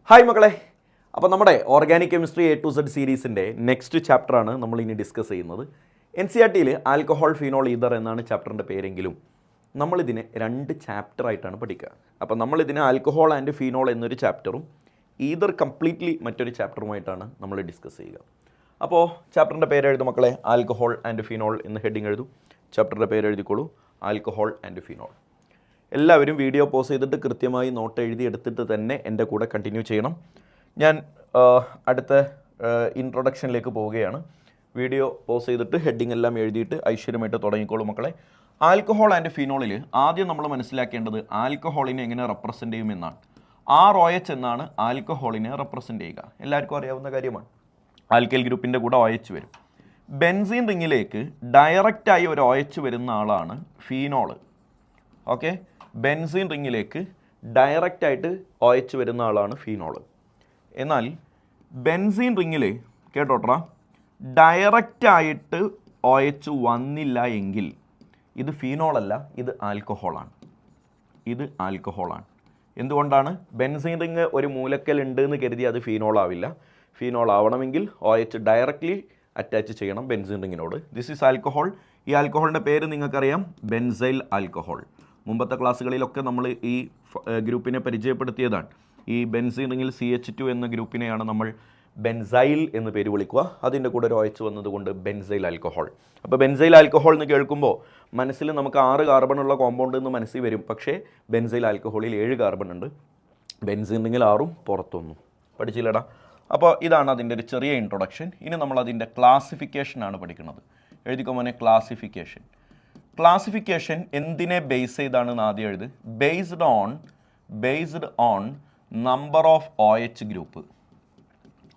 Hi മക്കളെ, അപ്പോൾ നമ്മുടെ organic chemistry A to Z സീരീസിൻ്റെ നെക്സ്റ്റ് ചാപ്റ്ററാണ് നമ്മൾ ഇനി ഡിസ്കസ് ചെയ്യുന്നത്. NCERTയിൽ ആൽക്കഹോൾ ഫീനോൾ ഈതർ എന്നാണ് ചാപ്റ്ററിൻ്റെ പേരെങ്കിലും നമ്മളിതിനെ 2 ചാപ്റ്ററായിട്ടാണ് പഠിക്കുക. അപ്പോൾ നമ്മളിതിനെ ആൽക്കഹോൾ ആൻഡ് ഫീനോൾ എന്നൊരു ചാപ്റ്ററും ഈതർ കംപ്ലീറ്റ്ലി മറ്റൊരു ചാപ്റ്ററുമായിട്ടാണ് നമ്മൾ ഡിസ്കസ് ചെയ്യുക. അപ്പോൾ ചാപ്റ്ററിൻ്റെ പേരെഴുതും മക്കളെ, ആൽക്കഹോൾ ആൻഡ് ഫീനോൾ എന്ന് ഹെഡിങ് എഴുതും. ചാപ്റ്ററിൻ്റെ പേരെഴുതിക്കോളൂ, ആൽക്കഹോൾ ആൻഡ് ഫീനോൾ. എല്ലാവരും വീഡിയോ പോസ് ചെയ്തിട്ട് കൃത്യമായി നോട്ട് എഴുതി എടുത്തിട്ട് തന്നെ എൻ്റെ കൂടെ കണ്ടിന്യൂ ചെയ്യണം. ഞാൻ അടുത്ത ഇൻട്രൊഡക്ഷനിലേക്ക് പോവുകയാണ്. വീഡിയോ പോസ് ചെയ്തിട്ട് ഹെഡിങ് എല്ലാം എഴുതിയിട്ട് ഐശ്വര്യമായിട്ട് തുടങ്ങിക്കോളൂ മക്കളെ. ആൽക്കഹോൾ ആൻഡ് ഫിനോളിൽ ആദ്യം നമ്മൾ മനസ്സിലാക്കേണ്ടത് ആൽക്കഹോളിനെ എങ്ങനെ റെപ്രസെൻ്റ് ചെയ്യുമെന്നാണ്. ROH എന്നാണ് ആൽക്കഹോളിനെ റെപ്രസെൻ്റ് ചെയ്യുക. എല്ലാവർക്കും അറിയാവുന്ന കാര്യമാണ്. ആൽക്കൈൽ ഗ്രൂപ്പിൻ്റെ കൂടെ OH വരും. ബെൻസീൻ റിങ്ങിലേക്ക് ഡയറക്റ്റായി ഒരു OH വരുന്ന ആളാണ് ഫീനോള്. ഓക്കെ, ബെൻസീൻ റിങ്ങിലേക്ക് ഡയറക്റ്റായിട്ട് OH വരുന്ന ആളാണ് ഫീനോള്. എന്നാൽ ബെൻസീൻ റിങ്ങിൽ കേട്ടോട്രാ ഡയറക്റ്റായിട്ട് OH വന്നില്ല എങ്കിൽ ഇത് ഫീനോളല്ല, ഇത് ആൽക്കഹോളാണ്. ഇത് ആൽക്കഹോളാണ്. എന്തുകൊണ്ടാണ്? ബെൻസീൻ റിങ് ഒരു മൂലക്കൽ ഉണ്ട് എന്ന് കരുതി അത് ഫീനോൾ ആവില്ല. ഫീനോൾ ആവണമെങ്കിൽ OH ഡയറക്റ്റ്ലി അറ്റാച്ച് ചെയ്യണം ബെൻസീൻ റിങ്ങിനോട്. This is alcohol. ഈ ആൽക്കഹോളിൻ്റെ പേര് നിങ്ങൾക്കറിയാം, ബെൻസൈൽ ആൽക്കഹോൾ. മുമ്പത്തെ ക്ലാസ്സുകളിലൊക്കെ നമ്മൾ ഈ ഗ്രൂപ്പിനെ പരിചയപ്പെടുത്തിയതാണ്. ഈ ബെൻസീൻ റിങ്ങിൽ CH2 എന്ന ഗ്രൂപ്പിനെയാണ് നമ്മൾ ബെൻസൈൽ എന്ന് പേര് വിളിക്കുക. അതിൻ്റെ കൂടെ ഒരു OH വന്നതുകൊണ്ട് ബെൻസൈൽ ആൽക്കഹോൾ. അപ്പോൾ ബെൻസൈൽ ആൽക്കഹോൾ എന്ന് കേൾക്കുമ്പോൾ മനസ്സിൽ നമുക്ക് 6 കാർബണുള്ള കോമ്പൗണ്ട് എന്ന് മനസ്സിൽ വരും. പക്ഷേ ബെൻസൈൽ ആൽക്കഹോളിൽ 7 കാർബൺ ഉണ്ട്. ബെൻസീൻ റിങ്ങിൽ 6ഉം പുറത്തൊന്നും. പഠിച്ചില്ലടാ? അപ്പോൾ ഇതാണ് അതിൻ്റെ ഒരു ചെറിയ ഇൻട്രൊഡക്ഷൻ. ഇനി നമ്മൾ അതിൻ്റെ ക്ലാസിഫിക്കേഷനാണ് പഠിക്കുന്നത്. എഴുതിക്കോ മോനെ, ക്ലാസിഫിക്കേഷൻ. ക്ലാസിഫിക്കേഷൻ എന്തിനെ ബേസ് ചെയ്താണെന്ന് ആദ്യം എഴുത്. Based on number of OH group.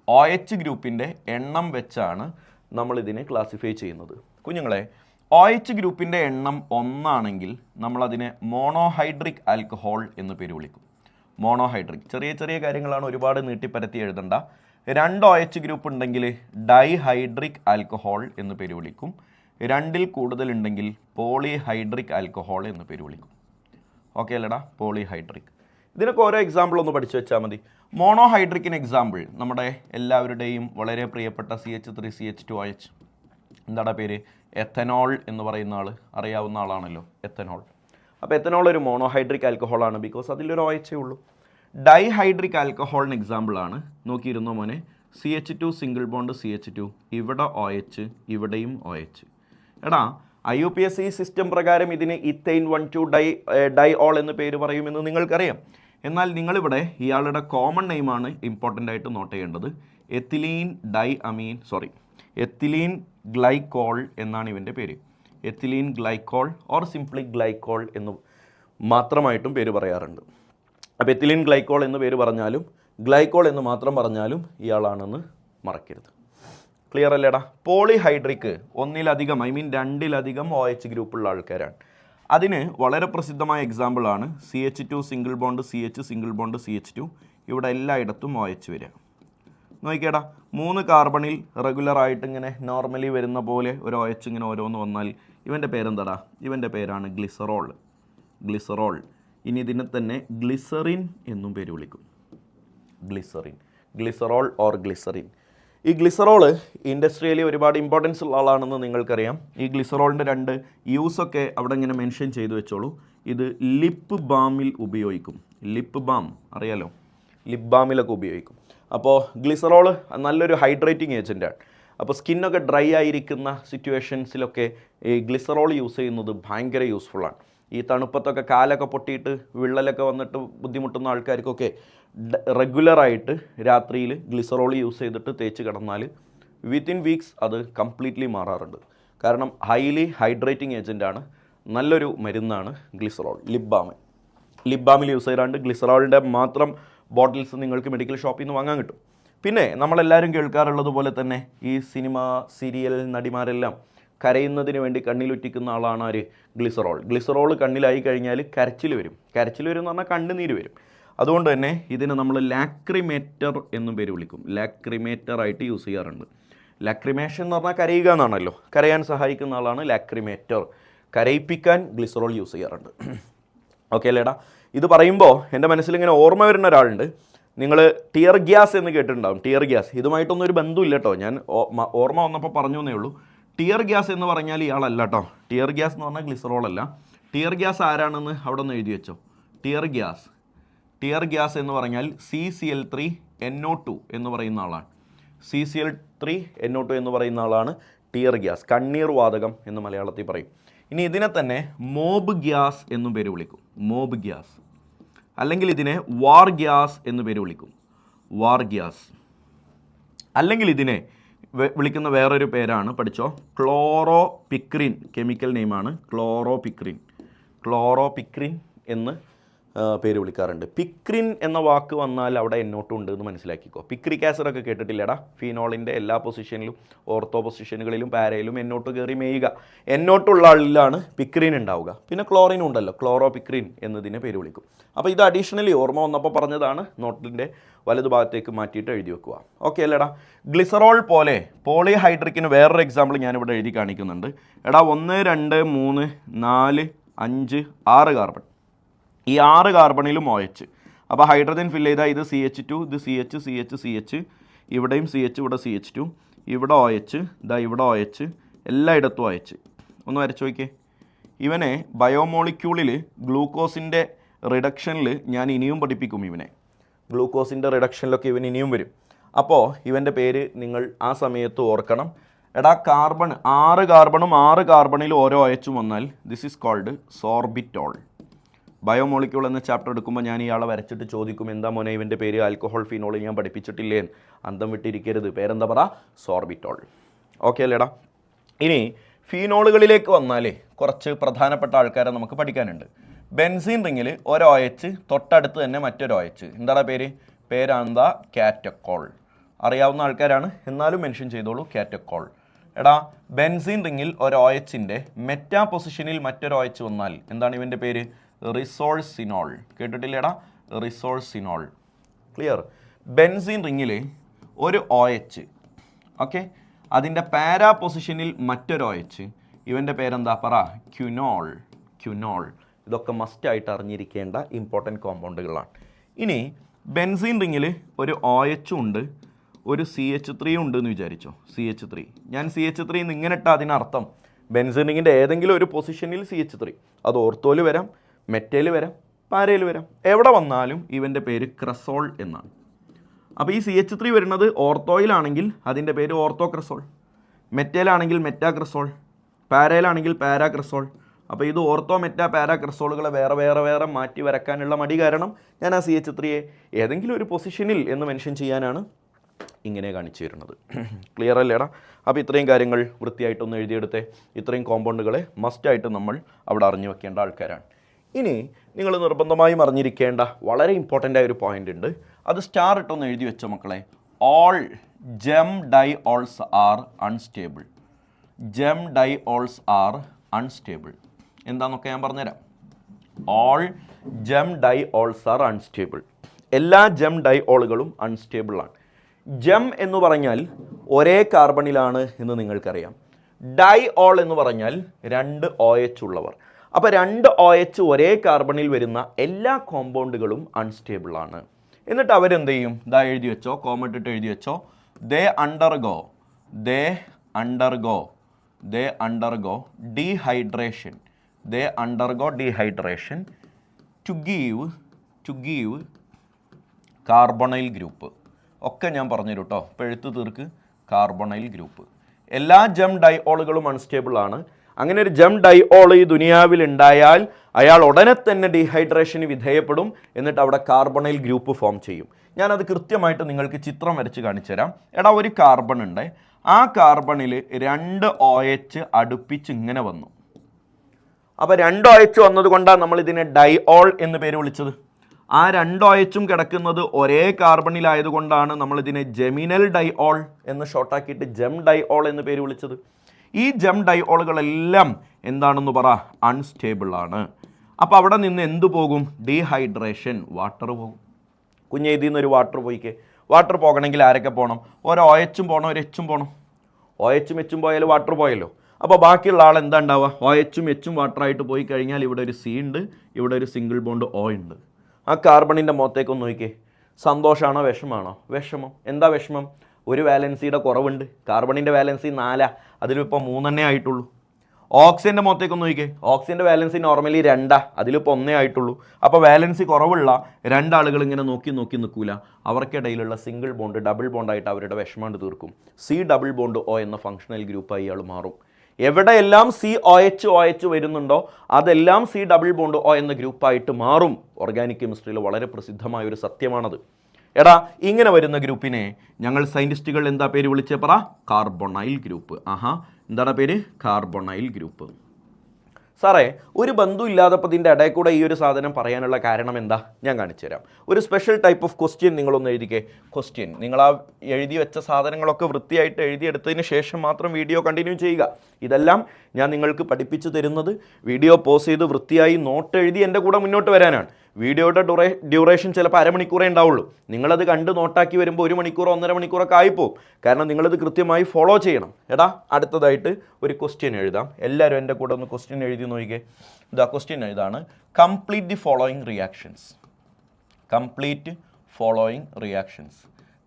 OH ഗ്രൂപ്പിൻ്റെ എണ്ണം വെച്ചാണ് നമ്മളിതിനെ ക്ലാസിഫൈ ചെയ്യുന്നത്. കുഞ്ഞുങ്ങളെ, OH ഗ്രൂപ്പിൻ്റെ എണ്ണം 1 ആണെങ്കിൽ നമ്മളതിനെ മോണോഹൈഡ്രിക് ആൽക്കഹോൾ എന്ന് പേര് വിളിക്കും. മോണോഹൈഡ്രിക്. ചെറിയ ചെറിയ കാര്യങ്ങളാണ്, ഒരുപാട് നീട്ടിപ്പരത്തി എഴുതണ്ട. 2 OH ഗ്രൂപ്പ് ഉണ്ടെങ്കിൽ ഡൈഹൈഡ്രിക് ആൽക്കഹോൾ എന്ന് പേര് വിളിക്കും. 2ൽ കൂടുതൽ ഉണ്ടെങ്കിൽ പോളിഹൈഡ്രിക് ആൽക്കഹോൾ എന്ന് പേര് വിളിക്കും. ഓക്കെ അല്ലടാ? പോളിഹൈഡ്രിക്. ഇതിനൊക്കെ ഓരോ എക്സാമ്പിൾ ഒന്ന് പഠിച്ചു വെച്ചാൽ മതി. മോണോഹൈഡ്രിക്കിന് എക്സാമ്പിൾ നമ്മുടെ എല്ലാവരുടെയും വളരെ പ്രിയപ്പെട്ട CH3CH2OH. എന്താണ് പേര്? എത്തനോൾ എന്ന് പറയുന്ന ആൾ, അറിയാവുന്ന ആളാണല്ലോ എത്തനോൾ. അപ്പോൾ എത്തനോൾ ഒരു മോണോഹൈഡ്രിക് ആൽക്കഹോളാണ്, ബിക്കോസ് അതിലൊരു OH ഉള്ളൂ. ഡൈഹൈഡ്രിക് ആൽക്കഹോളിന് എക്സാമ്പിളാണ്, നോക്കിയിരുന്നോ മോനെ, CH2 സിംഗിൾ ബോണ്ട് CH2, ഇവിടെ OH, ഇവിടെയും OH. എടാ, IUPAC സിസ്റ്റം പ്രകാരം ഇതിന് ഇത്തൈൻ 1,2 ഡൈഓൾ എന്ന് പേര് പറയുമെന്ന് നിങ്ങൾക്കറിയാം. എന്നാൽ നിങ്ങളിവിടെ ഇയാളുടെ കോമൺ നെയിമാണ് ഇമ്പോർട്ടൻ്റ് ആയിട്ട് നോട്ട് ചെയ്യേണ്ടത്. എത്തിലീൻ ഗ്ലൈക്കോൾ എന്നാണ് ഇവൻ്റെ പേര്. Ethylene glycol or simply glycol എന്ന് മാത്രമായിട്ടും പേര് പറയാറുണ്ട്. അപ്പോൾ എത്തിലീൻ ഗ്ലൈക്കോൾ എന്ന് പേര് പറഞ്ഞാലും ഗ്ലൈക്കോൾ എന്ന് മാത്രം പറഞ്ഞാലും ഇയാളാണെന്ന് മറക്കരുത്. ക്ലിയർ അല്ലേടാ? പോളിഹൈഡ്രിക് 2ലധികം OH ഗ്രൂപ്പുള്ള ആൾക്കാരാണ്. അതിന് വളരെ പ്രസിദ്ധമായ എക്സാമ്പിളാണ് CH2 single bond CH single bond CH2. ഇവിടെ എല്ലായിടത്തും OH വരിക. നോക്കിക്കേടാ, 3 കാർബണിൽ റെഗുലറായിട്ട് ഇങ്ങനെ നോർമലി വരുന്ന പോലെ ഒരു OH ഇങ്ങനെ ഓരോന്ന് വന്നാൽ ഇവൻ്റെ പേരെന്താടാ? ഇവൻ്റെ പേരാണ് ഗ്ലിസറോൾ. ഇനി ഇതിനെ തന്നെ ഗ്ലിസറിൻ എന്നും പേര് വിളിക്കും. Glycerol or glycerin. ഈ ഗ്ലിസറോൾ ഇൻഡസ്ട്രിയലി ഒരുപാട് ഇമ്പോർട്ടൻസ് ഉള്ള ആളാണെന്ന് നിങ്ങൾക്കറിയാം. ഈ ഗ്ലിസറോളിൻ്റെ 2 യൂസൊക്കെ അവിടെ ഇങ്ങനെ മെൻഷൻ ചെയ്തു വെച്ചോളൂ. ഇത് ലിപ്പ് ബാമിൽ ഉപയോഗിക്കും. ലിപ്പ് ബാം അറിയാലോ, ലിപ്പ് ബാമിലൊക്കെ ഉപയോഗിക്കും. അപ്പോൾ ഗ്ലിസറോൾ നല്ലൊരു ഹൈഡ്രേറ്റിംഗ് ഏജൻറ്റാണ്. അപ്പോൾ സ്കിന്നൊക്കെ ഡ്രൈ ആയിരിക്കുന്ന സിറ്റുവേഷൻസിലൊക്കെ ഈ ഗ്ലിസറോൾ യൂസ് ചെയ്യുന്നത് ഭയങ്കര യൂസ്ഫുള്ളാണ്. ഈ തണുപ്പത്തൊക്കെ കാലൊക്കെ പൊട്ടിയിട്ട് വിള്ളലൊക്കെ വന്നിട്ട് ബുദ്ധിമുട്ടുന്ന ആൾക്കാർക്കൊക്കെ റെഗുലറായിട്ട് രാത്രിയിൽ ഗ്ലിസറോൾ യൂസ് ചെയ്തിട്ട് തേച്ച് കിടന്നാൽ വിത്തിൻ വീക്സ് അത് കംപ്ലീറ്റ്ലി മാറാറുണ്ട്. കാരണം ഹൈലി ഹൈഡ്രേറ്റിംഗ് ഏജൻറ്റാണ്, നല്ലൊരു മരുന്നാണ് ഗ്ലിസറോൾ. ലിപ് ബാമിൽ യൂസ് ചെയ്യാണ്ട് ഗ്ലിസറോളിൻ്റെ മാത്രം ബോട്ടിൽസ് നിങ്ങൾക്ക് മെഡിക്കൽ ഷോപ്പിൽ നിന്ന് വാങ്ങാൻ കിട്ടും. പിന്നെ നമ്മളെല്ലാവരും കേൾക്കാറുള്ളത് പോലെ തന്നെ ഈ സിനിമ സീരിയൽ നടിമാരെല്ലാം കരയുന്നതിന് വേണ്ടി കണ്ണിലുറ്റിക്കുന്ന ആളാണ് ആര്? ഗ്ലിസറോൾ കണ്ണിലായി കഴിഞ്ഞാൽ കരച്ചിൽ വരും എന്ന് പറഞ്ഞാൽ കണ്ണുനീര് വരും. അതുകൊണ്ട് തന്നെ ഇതിനെ നമ്മൾ ലാക്രിമേറ്റർ എന്നും പേര് വിളിക്കും. ലാക്രിമേറ്ററായിട്ട് യൂസ് ചെയ്യാറുണ്ട്. ലാക്രിമേഷൻ എന്ന് പറഞ്ഞാൽ കരയുക എന്നാണല്ലോ, കരയാൻ സഹായിക്കുന്ന ആളാണ് ലാക്രിമേറ്റർ. കരയിപ്പിക്കാൻ ഗ്ലിസറോൾ യൂസ് ചെയ്യാറുണ്ട്. ഓക്കെ അല്ലേടാ? ഇത് പറയുമ്പോൾ എൻ്റെ മനസ്സിലിങ്ങനെ ഓർമ്മ വരുന്ന ഒരാളുണ്ട്. നിങ്ങൾ ടിയർ ഗ്യാസ് എന്ന് കേട്ടിട്ടുണ്ടാകും. ടിയർ ഗ്യാസ് ഇതുമായിട്ടൊന്നും ഒരു ബന്ധമില്ല കേട്ടോ, ഞാൻ ഓർമ്മ വന്നപ്പോൾ പറഞ്ഞു എന്നേ ഉള്ളൂ. ടിയർ ഗ്യാസ് എന്ന് പറഞ്ഞാൽ ഇയാളല്ല കേട്ടോ. ടിയർ ഗ്യാസ് എന്ന് പറഞ്ഞാൽ ഗ്ലിസറോൾ അല്ല. ടിയർ ഗ്യാസ് ആരാണെന്ന് അവിടെ ഒന്ന് എഴുതി വെച്ചോ. ടിയർ ഗ്യാസ് എന്ന് പറഞ്ഞാൽ CCl3NO2 എന്ന് പറയുന്ന ആളാണ്. CCl3NO2 എന്ന് പറയുന്ന ആളാണ് ടിയർ ഗ്യാസ്, കണ്ണീർ വാതകം എന്ന് മലയാളത്തിൽ പറയും. ഇനി ഇതിനെ തന്നെ മോബ് ഗ്യാസ് എന്നും പേര് വിളിക്കും, മോബ് ഗ്യാസ്. അല്ലെങ്കിൽ ഇതിനെ വാർ ഗ്യാസ് എന്ന് പേര് വിളിക്കും, വാർ ഗ്യാസ്. അല്ലെങ്കിൽ ഇതിനെ വിളിക്കുന്ന വേറൊരു പേരാണ്, പഠിച്ചോ, ക്ലോറോപിക്രിൻ. കെമിക്കൽ നെയിമാണ് ക്ലോറോപിക്രിൻ എന്ന് പേര് വിളിക്കാറുണ്ട്. പിക്രിൻ എന്ന വാക്ക് വന്നാൽ അവിടെ NO2 ഉണ്ട് എന്ന് മനസ്സിലാക്കിക്കോ. പിക്രിക് ആസിഡൊക്കെ കേട്ടിട്ടില്ലടാ. ഫീനോളിൻ്റെ എല്ലാ പൊസിഷനിലും, ഓർത്തോ പൊസിഷനുകളിലും പാരയിലും NO2 കയറി മേയുക. NO2 ഉള്ള ആളിലാണ് പിക്രിൻ ഉണ്ടാവുക. പിന്നെ ക്ലോറിനും ഉണ്ടല്ലോ, ക്ലോറോപിക്രിൻ എന്നതിനെ പേര് വിളിക്കും. അപ്പോൾ ഇത് അഡീഷണലി ഓർമ്മ വന്നപ്പോൾ പറഞ്ഞതാണ്, നോട്ടിൻ്റെ വലതുഭാഗത്തേക്ക് മാറ്റിയിട്ട് എഴുതി വെക്കുക. ഓക്കെ അല്ലേടാ. ഗ്ലിസറോൾ പോലെ പോളിഹൈഡ്രിക്കിന് വേറൊരു എക്സാമ്പിൾ ഞാനിവിടെ എഴുതി കാണിക്കുന്നുണ്ട്. എടാ 1 2 3 4 5 6 കാർബൺ. ഈ 6 കാർബണിലും OH. അപ്പോൾ ഹൈഡ്രജൻ ഫില്ല് ചെയ്താൽ ഇത് CH2, ഇത് CH, ഇവിടെയും CH, ഇവിടെ CH2, ഇവിടെ OH, ഇതാ ഇവിടെ OH, എല്ലായിടത്തും OH. ഒന്ന് വരച്ചു നോക്കിയേ. ഇവനെ ബയോമോളിക്യൂളിൽ ഗ്ലൂക്കോസിൻ്റെ റിഡക്ഷനിൽ ഞാൻ ഇനിയും പഠിപ്പിക്കും. ഇവനെ ഗ്ലൂക്കോസിൻ്റെ റിഡക്ഷനിലൊക്കെ ഇവൻ ഇനിയും വരും. അപ്പോൾ ഇവൻ്റെ പേര് നിങ്ങൾ ആ സമയത്ത് ഓർക്കണം. എടാ കാർബൺ 6 കാർബണും 6 കാർബണിലും ഓരോ OH വന്നാൽ this is called sorbitol. Biomolecule എന്ന ചാപ്റ്റർ എടുക്കുമ്പോൾ ഞാൻ ഇയാളെ വരച്ചിട്ട് ചോദിക്കും, എന്താ മോനെ ഇവൻ്റെ പേര്, ആൽക്കഹോൾ ഫിനോൾ ഞാൻ പഠിപ്പിച്ചിട്ടില്ലേ? അന്തം വിട്ടിരിക്കരുത്, പേരെന്താ പറ, സോർബിറ്റോൾ. ഓക്കെ അല്ലേടാ. ഇനി ഫീനോളുകളിലേക്ക് വന്നാലേ കുറച്ച് പ്രധാനപ്പെട്ട ആൾക്കാരെ നമുക്ക് പഠിക്കാനുണ്ട്. ബെൻസീൻ റിങ്ങിൽ ഒരു OH, തൊട്ടടുത്ത് തന്നെ മറ്റൊരു OH. എന്താടാ പേരാണെന്താ, കാറ്റക്കോൾ. അറിയാവുന്ന ആൾക്കാരാണ്, എന്നാലും മെൻഷൻ ചെയ്തോളൂ, കാറ്റക്കോൾ. എടാ ബെൻസീൻ റിങ്ങിൽ ഒരു OHൻ്റെ മെറ്റാ പൊസിഷനിൽ മറ്റൊരു OH വന്നാൽ എന്താണ് ഇവൻ്റെ പേര്, റിസോൾസിനോൾ. കേട്ടിട്ടില്ലേടാ, റിസോൾസിനോൾ. ക്ലിയർ. ബെൻസീൻ റിങ്ങിൽ ഒരു OH, ഓക്കെ, അതിൻ്റെ പാരാ പൊസിഷനിൽ മറ്റൊരു OH, ഇവൻ്റെ പേരെന്താ പറ, ക്യുനോൾ. ഇതൊക്കെ മസ്റ്റായിട്ട് അറിഞ്ഞിരിക്കേണ്ട ഇമ്പോർട്ടൻറ്റ് കോമ്പൗണ്ടുകളാണ്. ഇനി ബെൻസീൻ റിങ്ങിൽ ഒരു OH ഉണ്ട്, ഒരു CH3 ഉണ്ട് എന്ന് വിചാരിച്ചോ. CH3 ഞാൻ CH3 എന്ന് ഇങ്ങനെ ഇട്ടാൽ അതിനർത്ഥം ബെൻസീൻ റിങ്ങിൻ്റെ ഏതെങ്കിലും ഒരു പൊസിഷനിൽ CH3, അത് ഓർത്തോയിൽ വരാം, മെറ്റയിൽ വരാം, പാരയിൽ വരാം, എവിടെ വന്നാലും ഇവൻ്റെ പേര് ക്രസോൾ എന്നാണ്. അപ്പോൾ ഈ CH3 വരുന്നത് ഓർത്തോയിലാണെങ്കിൽ അതിൻ്റെ പേര് ഓർത്തോക്രസോൾ, മെറ്റയിലാണെങ്കിൽ മെറ്റാക്രസോൾ, പാരയിലാണെങ്കിൽ പാരാക്രസോൾ. അപ്പോൾ ഇത് ഓർത്തോ മെറ്റാ പാരാക്രസോളുകളെ വേറെ മാറ്റി വരക്കാനുള്ള മടി കാരണം ഞാൻ ആ CH3യെ ഏതെങ്കിലും ഒരു പൊസിഷനിൽ എന്ന് മെൻഷൻ ചെയ്യാനാണ് ഇങ്ങനെ കാണിച്ചു തരുന്നത്. ക്ലിയർ അല്ലേടാ. അപ്പോൾ ഇത്രയും കാര്യങ്ങൾ വൃത്തിയായിട്ടൊന്ന് എഴുതിയെടുത്തേ. ഇത്രയും കോമ്പൗണ്ടുകളെ മസ്റ്റായിട്ട് നമ്മൾ അവിടെ അറിഞ്ഞു വെക്കേണ്ട ആൾക്കാരാണ്. ഇനി നിങ്ങൾ നിർബന്ധമായും അറിഞ്ഞിരിക്കേണ്ട വളരെ ഇമ്പോർട്ടൻ്റ് ആയ ഒരു പോയിൻ്റ് ഉണ്ട്. അത് സ്റ്റാർ ഇട്ടൊന്ന് എഴുതി വെച്ചോ മക്കളെ. All gem diols are unstable. Gem diols are unstable എന്താണെന്നൊക്കെ ഞാൻ പറഞ്ഞുതരാം. All gem diols are unstable. എല്ലാ ജെം ഡൈഓളുകളും അൺസ്റ്റേബിളാണ്. ജെം എന്ന് പറഞ്ഞാൽ ഒരേ കാർബണിലാണ് എന്ന് നിങ്ങൾക്കറിയാം. ഡൈഓൾ എന്ന് പറഞ്ഞാൽ 2 OH ഉള്ളവർ. അപ്പോൾ 2 OH ഒരേ കാർബണിൽ വരുന്ന എല്ലാ കോമ്പൗണ്ടുകളും അൺസ്റ്റേബിൾ ആണ്. എന്നിട്ട് അവരെന്ത് ചെയ്യും, ഇതാ എഴുതി വെച്ചോ, കോമട്ടിട്ട് എഴുതി വെച്ചോ. They undergo dehydration to give carbonyl group. ഒക്കെ ഞാൻ പറഞ്ഞു കേട്ടോ, ഇപ്പോൾ എഴുത്ത് തീർക്ക്. Carbonyl group. എല്ലാ ജെം ഡൈഓളുകളും അൺസ്റ്റേബിൾ ആണ്. അങ്ങനെ ഒരു ജെം ഡൈഓൾ ഈ ദുനിയാവിൽ ഉണ്ടായാൽ അയാൾ ഉടനെ തന്നെ ഡീഹൈഡ്രേഷന് വിധേയപ്പെടും. എന്നിട്ട് അവിടെ കാർബണൈൽ ഗ്രൂപ്പ് ഫോം ചെയ്യും. ഞാനത് കൃത്യമായിട്ട് നിങ്ങൾക്ക് ചിത്രം വരച്ച് കാണിച്ചു തരാം. എടാ ഒരു കാർബൺ ഉണ്ട്, ആ കാർബണിൽ 2 OH അടുപ്പിച്ച് ഇങ്ങനെ വന്നു. അപ്പോൾ 2 OH വന്നതുകൊണ്ടാണ് നമ്മൾ ഇതിനെ ഡൈഓൾ എന്ന് പേര് വിളിച്ചത്. ആ 2 OHും കിടക്കുന്നത് ഒരേ കാർബണിലായതുകൊണ്ടാണ് നമ്മളിതിനെ ജെമിനൽ ഡൈഓൾ എന്ന് ഷോർട്ടാക്കിയിട്ട് ജെം ഡൈഓൾ എന്ന് പേര് വിളിച്ചത്. ഈ ജെം ഡൈഓളുകളെല്ലാം എന്താണെന്ന് പറ, അൺസ്റ്റേബിൾ ആണ്. അപ്പോൾ അവിടെ നിന്ന് എന്തു പോകും, ഡീഹൈഡ്രേഷൻ, വാട്ടർ പോകും. കുഞ്ഞെ ഇതിൽ നിന്നൊരു വാട്ടർ പോയിക്കേ. വാട്ടർ പോകണമെങ്കിൽ ആരൊക്കെ പോകണം, ഒരു OHും പോകണം, ഒരു Hഉം പോകണം. OHും Hഉം പോയാൽ വാട്ടർ പോയല്ലോ. അപ്പോൾ ബാക്കിയുള്ള ആൾ എന്താ ഉണ്ടാവുക, OHും Hഉം വാട്ടറായിട്ട് പോയി കഴിഞ്ഞാൽ ഇവിടെ ഒരു C ഉണ്ട്, ഇവിടെ ഒരു സിംഗിൾ ബോണ്ട് O ഉണ്ട്. ആ കാർബണിൻ്റെ മുഖത്തേക്കൊന്ന് നോക്കിക്കേ. സന്തോഷമാണോ വിഷമാണോ? വിഷമം. എന്താ വിഷമം? ഒരു വാലൻസിയുടെ കുറവുണ്ട്. കാർബണിൻ്റെ വാലൻസി 4, അതിലിപ്പോൾ 3 ആയിട്ടുള്ളൂ. ഓക്സിജൻ്റെ മൊത്തേക്കൊന്ന് നോക്കിക്കേ. ഓക്സിജൻ്റെ വാലൻസി നോർമലി 2, അതിലിപ്പോൾ 1 ആയിട്ടുള്ളൂ. അപ്പോൾ വാലൻസി കുറവുള്ള രണ്ടാളുകൾ ഇങ്ങനെ നോക്കി നിൽക്കൂല. അവർക്കിടയിലുള്ള സിംഗിൾ ബോണ്ട് ഡബിൾ ബോണ്ടായിട്ട് അവരുടെ വിഷമം തീർക്കും. സി ഡബിൾ ബോണ്ട് ഒ എന്ന ഫങ്ഷണൽ ഗ്രൂപ്പായി ഇയാൾ മാറും. എവിടെയെല്ലാം COH വരുന്നുണ്ടോ അതെല്ലാം സി ഡബിൾ ബോണ്ട് ഒ എന്ന ഗ്രൂപ്പായിട്ട് മാറും. ഓർഗാനിക് കെമിസ്ട്രിയിൽ വളരെ പ്രസിദ്ധമായ ഒരു സത്യമാണത്. എടാ, ഇങ്ങനെ വരുന്ന ഗ്രൂപ്പിനെ ഞങ്ങൾ സയൻറ്റിസ്റ്റുകൾ എന്താ പേര് വിളിച്ചേ പറ? Carbonyl group. എന്താണ് പേര്? Carbonyl group. സാറേ, ഒരു ബന്ധം ഇല്ലാതപ്പോൾ ഇതിൻ്റെ ഇടയിൽ കൂടെ ഈ ഒരു സാധനം പറയാനുള്ള കാരണം എന്താ? ഞാൻ കാണിച്ചു തരാം. ഒരു സ്പെഷ്യൽ ടൈപ്പ് ഓഫ് ക്വസ്റ്റ്യൻ നിങ്ങളൊന്ന് എഴുതിക്കേ. ക്വസ്റ്റ്യൻ നിങ്ങൾ ആ എഴുതി വെച്ച സാധനങ്ങളൊക്കെ വൃത്തിയായിട്ട് എഴുതിയെടുത്തതിന് ശേഷം മാത്രം വീഡിയോ കണ്ടിന്യൂ ചെയ്യുക. ഇതെല്ലാം ഞാൻ നിങ്ങൾക്ക് പഠിപ്പിച്ചു തരുന്നത് വീഡിയോ പോസ് ചെയ്ത് വൃത്തിയായി നോട്ട് എഴുതി എൻ്റെ കൂടെ മുന്നോട്ട് വരാനാണ്. വീഡിയോയുടെ ഡ്യൂറേഷൻ ചിലപ്പോൾ അരമണിക്കൂറേ ഉണ്ടാവുള്ളൂ. നിങ്ങളത് കണ്ട് നോട്ടാക്കി വരുമ്പോൾ 1 മണിക്കൂറോ 1.5 മണിക്കൂറൊക്കെ ആയിപ്പോവും. കാരണം നിങ്ങളത് കൃത്യമായി ഫോളോ ചെയ്യണം. എടാ, അടുത്തതായിട്ട് ഒരു ക്വസ്റ്റ്യൻ എഴുതാം. എല്ലാവരും എൻ്റെ കൂടെ ഒന്ന് ക്വസ്റ്റ്യൻ എഴുതി നോക്കിക്കേ. ഇതാ ക്വസ്റ്റ്യൻ എഴുതാണ്. Complete the following reactions. Complete following reactions.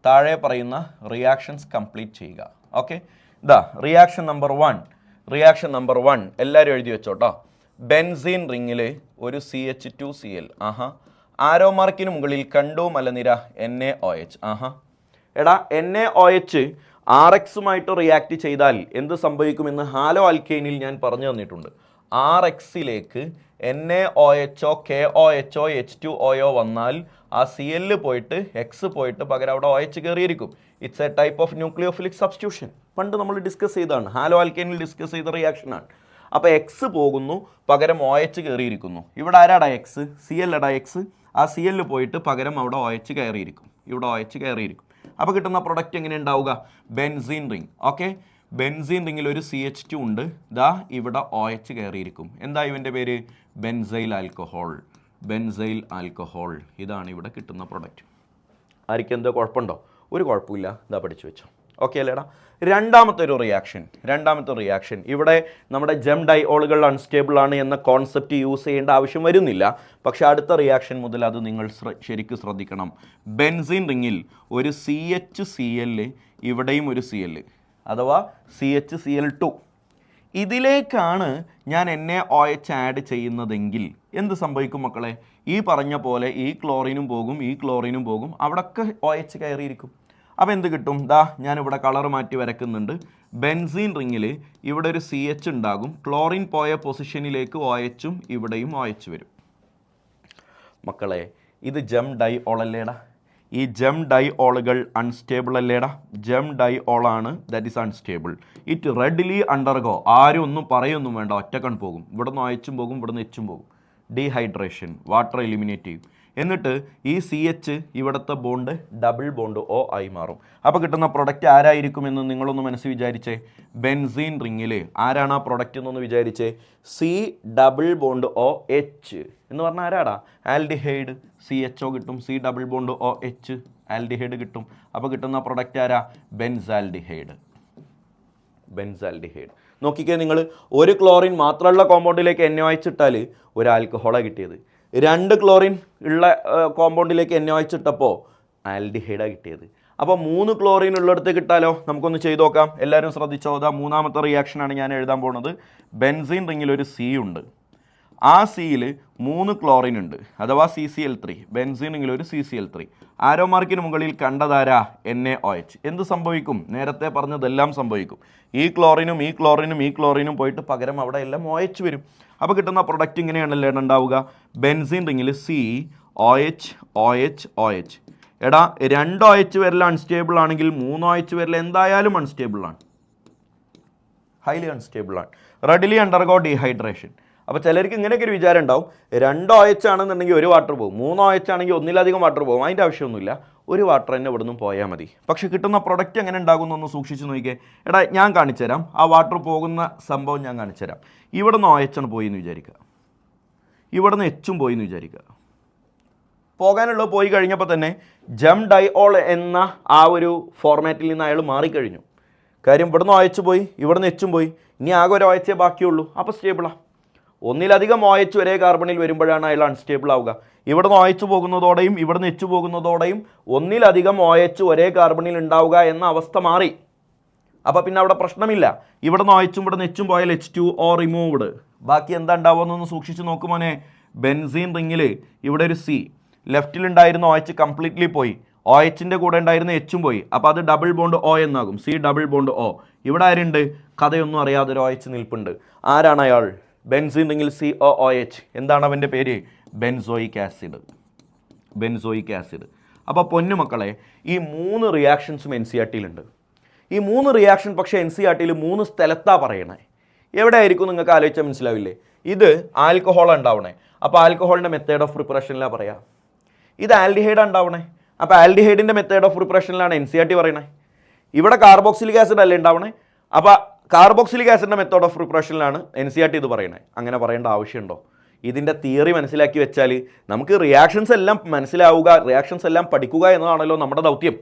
താഴെ പറയുന്ന റിയാക്ഷൻസ് കംപ്ലീറ്റ് ചെയ്യുക. ഓക്കെ, ഇതാ റിയാക്ഷൻ നമ്പർ 1. എല്ലാവരും എഴുതി വെച്ചോട്ടോ. ബെൻസീൻ റിങ്ങിൽ ഒരു CH2Cl. ആരോ മാർക്കിന് മുകളിൽ കണ്ടു മലനിര NaOH. എടാ, NaOH RXുമായിട്ട് റിയാക്ട് ചെയ്താൽ എന്ത് സംഭവിക്കുമെന്ന് ഹാലോ ആൽക്കെയിനിൽ ഞാൻ പറഞ്ഞു തന്നിട്ടുണ്ട്. RXിലേക്ക് NaOHോ KOHോ H2Oയോ വന്നാൽ ആ Cl പോയിട്ട് X പോയിട്ട് പകരം അവിടെ OH കയറിയിരിക്കും. It's a type of nucleophilic substitution. പണ്ട് നമ്മൾ ഡിസ്കസ് ചെയ്തതാണ്, ഹാലോ ആൽക്കെയിനിൽ ഡിസ്കസ് ചെയ്ത റിയാക്ഷനാണ്. അപ്പോൾ X പോകുന്നു, പകരം OH കയറിയിരിക്കുന്നു. ഇവിടെ ആരാടാ X? Cl അടാ X. ആ Cl പോയിട്ട് പകരം അവിടെ OH കയറിയിരിക്കും, ഇവിടെ OH കയറിയിരിക്കും. അപ്പോൾ കിട്ടുന്ന പ്രൊഡക്റ്റ് എങ്ങനെ ഉണ്ടാവുക? Benzene ring. ഓക്കെ, ബെൻസീൻ റിങ്ങിൽ ഒരു CH2 ഉണ്ട്. ദാ ഇവിടെ OH കയറിയിരിക്കും. എന്താ ഇവൻ്റെ പേര്? Benzyl alcohol. ഇതാണ് ഇവിടെ കിട്ടുന്ന പ്രൊഡക്റ്റ്. ആർക്കും എന്തോ കുഴപ്പമുണ്ടോ? ഒരു കുഴപ്പമില്ല. ഇതാ പഠിച്ചു വെച്ചോ. ഓക്കെ അല്ലേടാ? രണ്ടാമത്തെ റിയാക്ഷൻ ഇവിടെ നമ്മുടെ ജെം ഡൈഓളുകൾ അൺസ്റ്റേബിൾ ആണ് എന്ന കോൺസെപ്റ്റ് യൂസ് ചെയ്യേണ്ട ആവശ്യം വരുന്നില്ല. പക്ഷേ അടുത്ത റിയാക്ഷൻ മുതൽ അത് നിങ്ങൾ ശരിക്കും ശ്രദ്ധിക്കണം. ബെൻസീൻ റിങ്ങിൽ ഒരു CHCl, ഇവിടെയും ഒരു Cl, അഥവാ CHCl2. ഇതിലേക്കാണ് ഞാൻ NaOH ആഡ് ചെയ്യുന്നതെങ്കിൽ എന്ത് സംഭവിക്കും മക്കളെ? ഈ പറഞ്ഞ പോലെ ഈ ക്ലോറിനും പോകും, അവിടൊക്കെ OH കയറിയിരിക്കും. അപ്പോൾ എന്ത് കിട്ടും? ദാ ഞാനിവിടെ കളർ മാറ്റി വരയ്ക്കുന്നുണ്ട്. ബെൻസീൻ റിങ്ങിൽ ഇവിടെ ഒരു CH ഉണ്ടാകും. ക്ലോറിൻ പോയ പൊസിഷനിലേക്ക് OHും ഇവിടെയും OH വരും. മക്കളെ, ഇത് ജെം ഡൈഓളല്ലേടാ? ഈ ജെം ഡൈഓളുകൾ അൺസ്റ്റേബിൾ അല്ലേടാ? ജെം ഡൈഓളാണ്, that is unstable. It readily undergo. ആരും ഒന്നും പറയൊന്നും വേണ്ട, ഒറ്റക്കൺ പോകും. ഇവിടുന്ന് OHും പോകും, ഇവിടുന്ന് Hഉം പോകും. ഡീഹൈഡ്രേഷൻ, വാട്ടർ എലിമിനേറ്റ് ചെയ്യും. എന്നിട്ട് ഈ CH ഇവിടുത്തെ ബോണ്ട് ഡബിൾ ബോണ്ട് O ആയി മാറും. അപ്പോൾ കിട്ടുന്ന പ്രൊഡക്റ്റ് ആരായിരിക്കുമെന്ന് നിങ്ങളൊന്ന് മനസ്സിൽ വിചാരിച്ചേ. ബെൻസീൻ റിങ്ങിൽ ആരാണ് ആ പ്രൊഡക്റ്റ് എന്നൊന്ന് വിചാരിച്ചേ. C ഡബിൾ ബോണ്ട് OH എന്ന് പറഞ്ഞാൽ ആരാടാ? ആൽഡിഹൈഡ്. CHO കിട്ടും, C double bond OH, aldehyde കിട്ടും. അപ്പോൾ കിട്ടുന്ന പ്രൊഡക്റ്റ് ആരാ? ബെൻസാൽഡിഹൈഡ്. നോക്കിക്കേ നിങ്ങൾ, ഒരു ക്ലോറിൻ മാത്രമുള്ള കോമ്പൗണ്ടിലേക്ക് NaOH ഇട്ടാൽ ഒരു ആൽക്കഹോളാണ് കിട്ടിയത്. 2 ക്ലോറിൻ ഉള്ള കോമ്പൗണ്ടിലേക്ക് NaOH ഇട്ടപ്പോൾ ആൽഡിഹൈഡാണ് കിട്ടിയത്. അപ്പോൾ 3 ക്ലോറിൻ ഉള്ളിടത്തേക്ക് ഇട്ടാലോ? നമുക്കൊന്ന് ചെയ്ത് നോക്കാം. എല്ലാവരും ശ്രദ്ധിച്ചോ. അതാ മൂന്നാമത്തെ റിയാക്ഷനാണ് ഞാൻ എഴുതാൻ പോകുന്നത്. ബെൻസീൻ റിങ്ങിൽ ഒരു C ഉണ്ട്. ആ Cയിൽ 3 ക്ലോറിൻ ഉണ്ട്, അഥവാ CCl3. ബെൻസീൻ റിങ്ങിൽ ഒരു CCl3. ആരോ മാർക്കിന് മുകളിൽ കണ്ടതാരാ? NaOH. എന്ത് സംഭവിക്കും? നേരത്തെ പറഞ്ഞതെല്ലാം സംഭവിക്കും. ഈ ക്ലോറിനും പോയിട്ട് പകരം അവിടെ എല്ലാം OH വരും. അപ്പോൾ കിട്ടുന്ന പ്രൊഡക്റ്റ് ഇങ്ങനെയാണല്ലേ ഉണ്ടാവുക. ബെൻസീൻ റിങ്ങിൽ COH. എടാ, 2 OH വരൽ അൺസ്റ്റേബിൾ ആണെങ്കിൽ 3 OH വരൽ എന്തായാലും അൺസ്റ്റേബിൾ ആണ്, ഹൈലി അൺസ്റ്റേബിൾ ആണ്. Readily undergo dehydration. അപ്പോൾ ചിലർക്ക് ഇങ്ങനെയൊക്കെ ഒരു വിചാരം ഉണ്ടാവും, 2 OH ആണെന്നുണ്ടെങ്കിൽ ഒരു വാട്ടർ പോകും, 3 OH ആണെങ്കിൽ ഒന്നിലധികം വാട്ടർ പോകും. അതിൻ്റെ ആവശ്യമൊന്നുമില്ല, ഒരു വാട്ടർ തന്നെ ഇവിടെ നിന്നും പോയാൽ മതി. പക്ഷേ കിട്ടുന്ന പ്രൊഡക്റ്റ് എങ്ങനെ ഉണ്ടാകുമെന്നൊന്ന് സൂക്ഷിച്ച് നോക്കിയേ. എടാ, ഞാൻ കാണിച്ചു തരാം. ആ വാട്ടർ പോകുന്ന സംഭവം ഞാൻ കാണിച്ചു തരാം. ഇവിടെ നിന്ന് OH ആണ് പോയി എന്ന് വിചാരിക്കുക, ഇവിടെ നിന്ന് Hഉം പോയി എന്ന് വിചാരിക്കുക. പോകാനുള്ളത് പോയി കഴിഞ്ഞപ്പോൾ തന്നെ ജെം ഡൈഓൾ എന്ന ആ ഒരു ഫോർമാറ്റിൽ നിന്ന് അയാൾ മാറിക്കഴിഞ്ഞു. കാര്യം ഇവിടെ നിന്ന് OH പോയി, ഇവിടെ നിന്ന് Hഉം പോയി, ഇനി ആകെ ഒരു OH ബാക്കിയുള്ളൂ. അപ്പോൾ സ്റ്റേബിളാണ്. ഒന്നിലധികം OH ഒരേ കാർബണിൽ വരുമ്പോഴാണ് അയാൾ അൺസ്റ്റേബിൾ ആവുക. ഇവിടുന്ന് OH പോകുന്നതോടെയും ഇവിടുന്ന് H പോകുന്നതോടെയും ഒന്നിലധികം OH ഒരേ കാർബണിൽ ഉണ്ടാവുക എന്ന അവസ്ഥ മാറി. അപ്പോൾ പിന്നെ അവിടെ പ്രശ്നമില്ല. ഇവിടുന്ന് OH ഇവിടുന്ന് H പോയാൽ H2O റിമൂവ്ഡ്. ബാക്കി എന്താ ഉണ്ടാവുമെന്നൊന്ന് സൂക്ഷിച്ച് നോക്കുമോനെ. ബെൻസീൻ റിങ്ങിൽ ഇവിടെ ഒരു C, ലെഫ്റ്റിലുണ്ടായിരുന്ന OH കംപ്ലീറ്റ്ലി പോയി, OHൻ്റെ കൂടെ ഉണ്ടായിരുന്ന H പോയി. അപ്പോൾ അത് ഡബിൾ ബോണ്ട് O എന്നാകും, C ഡബിൾ ബോണ്ട് O. ഇവിടെ ആരുണ്ട്? കഥയൊന്നും അറിയാതൊരു OH നിൽപ്പുണ്ട്. ആരാണ് അയാൾ? ബെൻസീൻ റിങ്ങിൽ COOH. എന്താണ് അവൻ്റെ പേര്? Benzoic acid. Benzoic acid. അപ്പോൾ പൊന്നുമക്കളെ, ഈ 3 റിയാക്ഷൻസും NCERT ഉണ്ട്. ഈ 3 റിയാക്ഷൻ പക്ഷേ NCERT 3 സ്ഥലത്താണ് പറയണേ. എവിടെ ആയിരിക്കും നിങ്ങൾക്ക് ആലോചിച്ചാൽ മനസ്സിലാവില്ലേ? ഇത് ആൽക്കഹോൾ ഉണ്ടാവണേ, അപ്പോൾ ആൽക്കഹോളിൻ്റെ മെത്തേഡ് ഓഫ് പ്രിപ്പറേഷനിലാണ് പറയാം. ഇത് ആൽഡിഹൈഡ് ഉണ്ടാവണേ, അപ്പോൾ ആൽഡിഹൈഡിൻ്റെ മെത്തേഡ് ഓഫ് പ്രിപ്പറേഷനിലാണ് NCERT പറയണേ. ഇവിടെ കാർബോക്സിലിക് ആസിഡ് അല്ലേ ഉണ്ടാവണേ, അപ്പോൾ കാർബോക്സിലിക് ആസിഡിൻ്റെ മെത്തേഡ് ഓഫ് പ്രിപ്പറേഷനിലാണ് NCERT ഇത് പറയണേ. അങ്ങനെ പറയേണ്ട ആവശ്യമുണ്ടോ? ഇതിൻ്റെ തിയറി മനസ്സിലാക്കി വെച്ചാൽ നമുക്ക് റിയാക്ഷൻസ് എല്ലാം മനസ്സിലാവുക, റിയാക്ഷൻസ് എല്ലാം പഠിക്കുക എന്നതാണല്ലോ നമ്മുടെ ദൗത്യം.